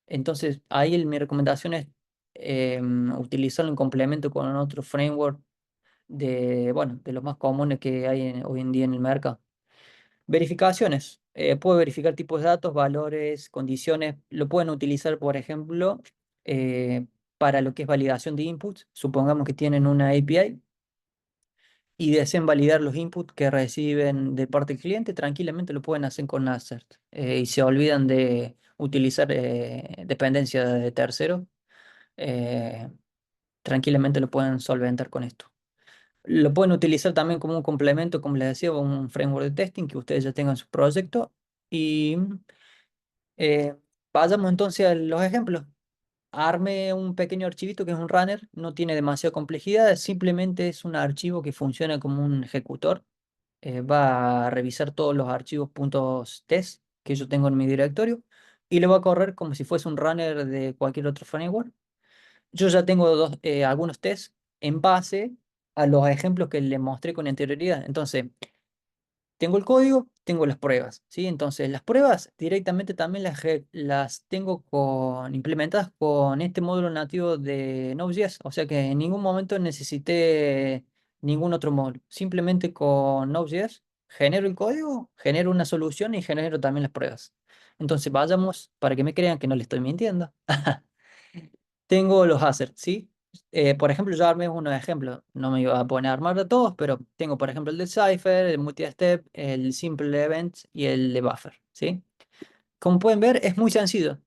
Entonces, ahí mi recomendación es utilizarlo en complemento con otro framework bueno, de los más comunes que hay hoy en día en el mercado. Verificaciones. Puede verificar tipos de datos, valores, condiciones. Lo pueden utilizar, por ejemplo, para lo que es validación de inputs. Supongamos que tienen una API y desean validar los inputs que reciben de parte del cliente, tranquilamente lo pueden hacer con Assert. Y se olvidan de utilizar dependencia de terceros. eh, Tranquilamente lo pueden solventar con esto. Lo pueden utilizar también como un complemento, como les decía, un framework de testing que ustedes ya tengan en su proyecto. Y eh, vayamos entonces a los ejemplos. Arme un pequeño archivito que es un runner, no tiene demasiada complejidad, simplemente es un archivo que funciona como un ejecutor. Va a revisar todos los archivos .test que yo tengo en mi directorio y lo va a correr como si fuese un runner de cualquier otro framework. Yo ya tengo algunos tests en base a los ejemplos que le mostré con anterioridad. Entonces, tengo el código, tengo las pruebas, ¿sí? Entonces, las pruebas directamente también las tengo implementadas con este módulo nativo de Node.js. O sea que en ningún momento necesité ningún otro módulo. Simplemente con Node.js genero el código, genero una solución y genero también las pruebas. Entonces, vayamos para que me crean que no le estoy mintiendo. Tengo los assets, ¿sí? Por ejemplo, yo armé unos ejemplos. No me iba a poner a armar de todos, pero tengo, por ejemplo, el de Cypher, el multi-step, el simple event y el de buffer, ¿sí? Como pueden ver, es muy sencillo.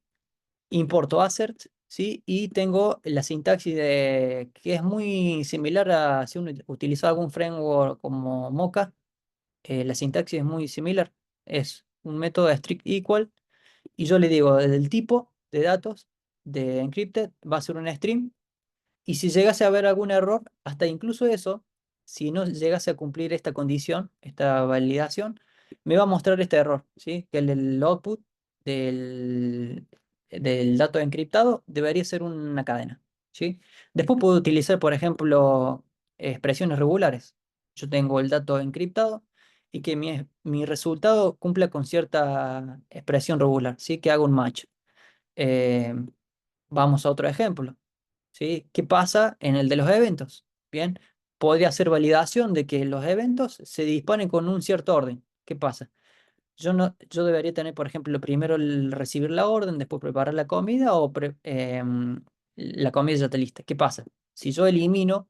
Importo assets, ¿sí? Y tengo la sintaxis que es muy similar a si uno utiliza algún framework como Mocha. La sintaxis es muy similar. Es un método strict equal y yo le digo desde el tipo de datos de encrypted va a ser un string y si llegase a haber algún error, hasta incluso eso, si no llegase a cumplir esta condición, esta validación, me va a mostrar este error, ¿sí? Que el output del, del dato encriptado debería ser una cadena, ¿sí? Después puedo utilizar, por ejemplo, expresiones regulares. Yo tengo el dato encriptado y que mi resultado cumpla con cierta expresión regular, ¿sí? Que haga un match. Eh, Vamos a otro ejemplo. ¿Sí? ¿Qué pasa en el de los eventos? Bien, podría ser validación de que los eventos se disponen con un cierto orden. ¿Qué pasa? Yo, no, yo debería tener, por ejemplo, primero el recibir la orden, después preparar la comida o la comida ya está lista. ¿Qué pasa? Si yo elimino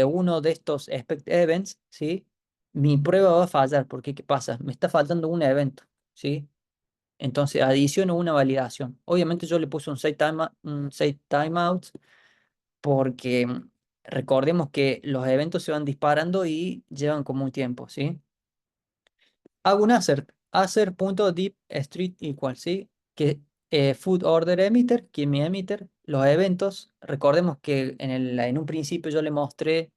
uno de estos expect events, ¿sí? Mi prueba va a fallar porque ¿qué pasa? Me está faltando un evento, ¿sí? Entonces adiciono una validación. Obviamente yo le puse un set timeout porque recordemos que los eventos se van disparando y llevan como un tiempo, ¿sí? Hago un assert.deep street equal, ¿sí? Que food order emitter, que mi emitter, los eventos, recordemos que en un principio yo le mostré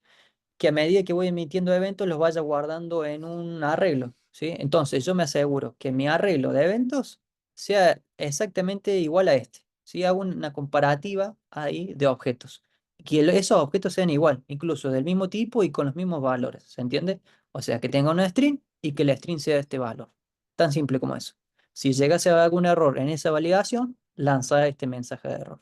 que a medida que voy emitiendo eventos los vaya guardando en un arreglo, ¿sí? Entonces yo me aseguro que mi arreglo de eventos sea exactamente igual a este, ¿sí? Hago una comparativa ahí de objetos. Que esos objetos sean igual, incluso del mismo tipo y con los mismos valores, ¿se entiende? O sea, que tenga una string y que la string sea este valor. Tan simple como eso. Si llegase a haber algún error en esa validación, lanza este mensaje de error.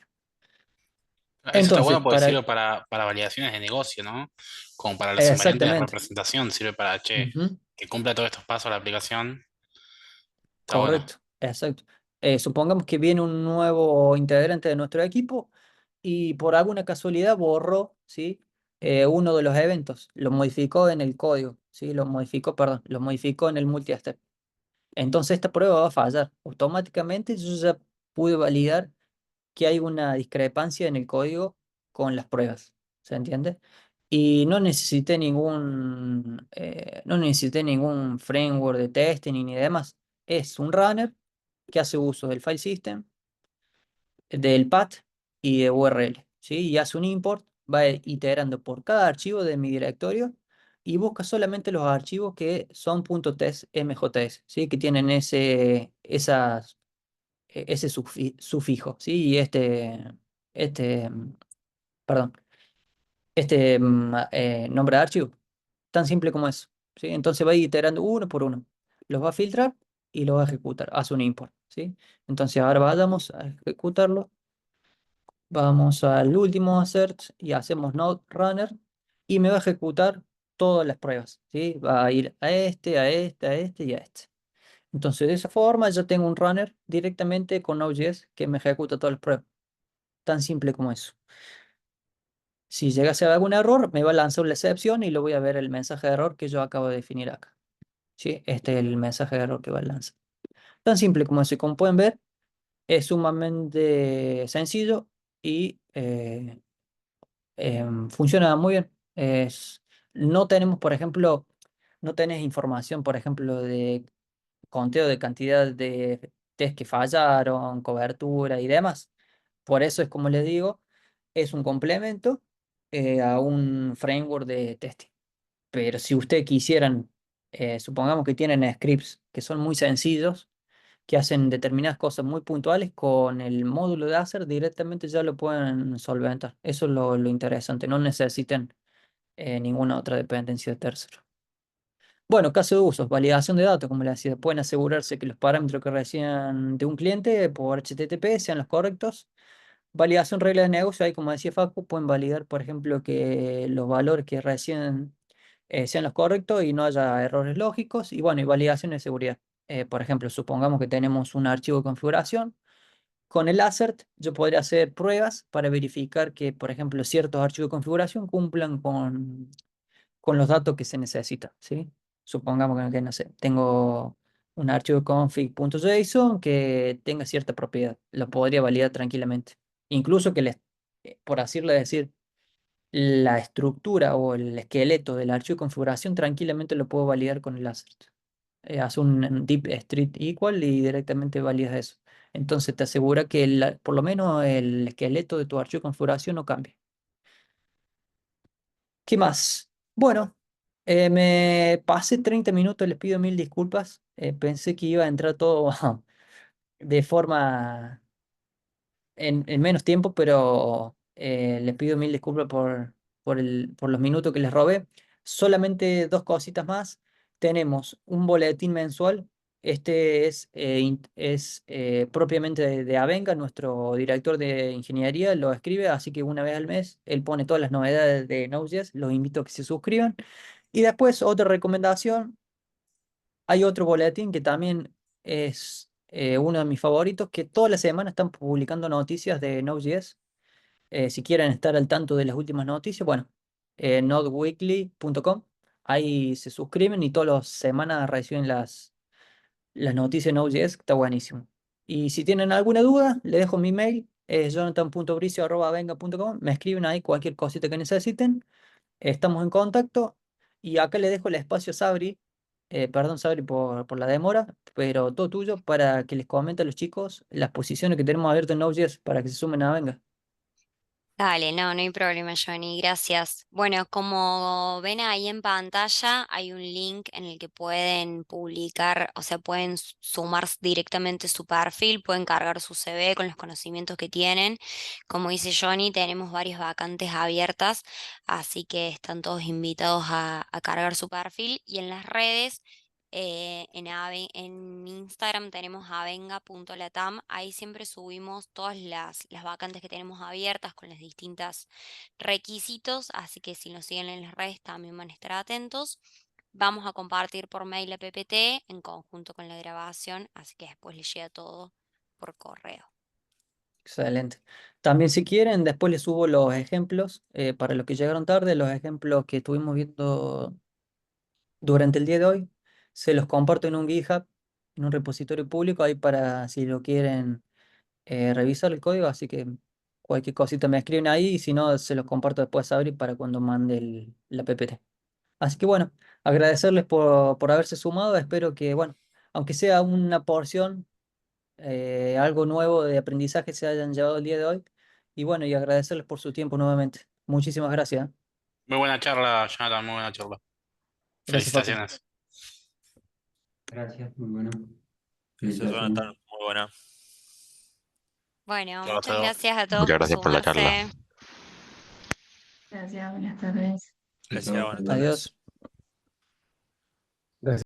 Eso está Entonces, bueno porque sirve para validaciones de negocio, ¿no? Como para los invariantes de exactamente. representación, sirve para, che, Ujú. que cumpla todos estos pasos la aplicación. Está bueno. Correcto, exacto. Supongamos que viene un nuevo integrante de nuestro equipo y por alguna casualidad borró, ¿sí? Uno de los eventos, lo modificó en el código, ¿sí? Lo modificó, perdón, lo modificó en el multi-step. Entonces esta prueba va a fallar. Automáticamente yo ya pude validar que hay una discrepancia en el código con las pruebas, ¿se entiende? Y no necesité ningún framework de testing ni demás. Es un runner que hace uso del file system, del path y de URL, ¿sí? Y hace un import, va iterando por cada archivo de mi directorio y busca solamente los archivos que son .test mjs, ¿sí? Que tienen ese sufijo, ¿sí? Y este, perdón, nombre de archivo. Tan simple como eso, ¿sí? Entonces va iterando uno por uno. Los va a filtrar y los va a ejecutar. Hace un import, ¿sí? Entonces ahora vayamos a ejecutarlo. Vamos al último assert y hacemos node runner y me va a ejecutar todas las pruebas, ¿sí? Va a ir a este, a este, a este y a este. Entonces de esa forma ya tengo un runner directamente con Node.js que me ejecuta todas las pruebas. Tan simple como eso. Si llegase a haber algún error, me va a lanzar una excepción y lo voy a ver el mensaje de error que yo acabo de definir acá. ¿Sí? Este es el mensaje de error que va a lanzar. Tan simple como eso. Y como pueden ver, es sumamente sencillo y funciona muy bien. No tenemos, por ejemplo, no tenés información, por ejemplo, de conteo de cantidad de test que fallaron, cobertura y demás. Por eso es como les digo, es un complemento a un framework de testing. Pero si ustedes quisieran, supongamos que tienen scripts que son muy sencillos, que hacen determinadas cosas muy puntuales, con el módulo de Acer directamente ya lo pueden solventar. Eso es lo interesante, no necesitan ninguna otra dependencia de tercero. Bueno, caso de uso, validación de datos, como le decía, pueden asegurarse que los parámetros que reciban de un cliente por HTTP sean los correctos. Validación regla de negocio, ahí como decía Facu, pueden validar, por ejemplo, que los valores que reciben sean los correctos y no haya errores lógicos. Y bueno, y validación de seguridad. Por ejemplo, supongamos que tenemos un archivo de configuración. Con el assert yo podría hacer pruebas para verificar que, por ejemplo, ciertos archivos de configuración cumplan con los datos que se necesitan, ¿sí? Supongamos que, no sé, tengo un archivo config.json que tenga cierta propiedad, lo podría validar tranquilamente. Incluso que, por así decir, la estructura o el esqueleto del archivo de configuración tranquilamente lo puedo validar con el assert. Hace un deep street equal y directamente validas eso. Entonces te asegura que por lo menos el esqueleto de tu archivo de configuración no cambie. ¿Qué más? Bueno, me pasé 30 minutos, les pido mil disculpas. Pensé que iba a entrar todo de forma en menos tiempo, pero les pido mil disculpas por los minutos que les robé. Solamente dos cositas más. Tenemos un boletín mensual. Este es propiamente de Avenga, nuestro director de ingeniería lo escribe, así que una vez al mes él pone todas las novedades de Node.js. Los invito a que se suscriban. Y después, otra recomendación, hay otro boletín que también es uno de mis favoritos, que toda la semana están publicando noticias de Node.js. Si quieren estar al tanto de las últimas noticias, bueno, nodeweekly.com, ahí se suscriben y todas las semanas reciben las noticias de Node.js, que está buenísimo. Y si tienen alguna duda, le dejo mi mail, es jonathan.bricio@venga.com, me escriben ahí cualquier cosita que necesiten. Estamos en contacto y acá le dejo el espacio a Sabri. Perdón, Sabri, por la demora, pero todo tuyo para que les comente a los chicos las posiciones que tenemos abiertas en Node.js para que se sumen a Venga. Dale, no hay problema, Johnny, gracias. Bueno, como ven ahí en pantalla, hay un link en el que pueden publicar, o sea, pueden sumar directamente su perfil, pueden cargar su CV con los conocimientos que tienen. Como dice Johnny, tenemos varias vacantes abiertas, así que están todos invitados a cargar su perfil y en las redes. En Instagram tenemos avenga.latam, ahí siempre subimos todas las vacantes que tenemos abiertas con los distintos requisitos, así que si nos siguen en las redes también van a estar atentos. Vamos a compartir por mail la PPT en conjunto con la grabación, así que después les llega todo por correo. Excelente. También si quieren, después les subo los ejemplos para los que llegaron tarde, los ejemplos que estuvimos viendo durante el día de hoy. Se los comparto en un GitHub, en un repositorio público, ahí para si lo quieren revisar el código, así que cualquier cosita me escriben ahí y si no, se los comparto después a Abri para cuando mande la PPT. Así que bueno, agradecerles por haberse sumado, espero que, bueno, aunque sea una porción, algo nuevo de aprendizaje se hayan llevado el día de hoy. Y bueno, y agradecerles por su tiempo nuevamente. Muchísimas gracias. Muy buena charla, Jonathan, muy buena charla. Gracias, Facu. Felicitaciones. Gracias, muy bueno. Gracias, Felicitaciones. Jonathan. Muy buena. Bueno, Chao, muchas chao. gracias a todos Muchas por gracias por la charla. sumarse. Gracias, buenas tardes. Gracias, Chao, buenas hasta luego. tardes. Adiós.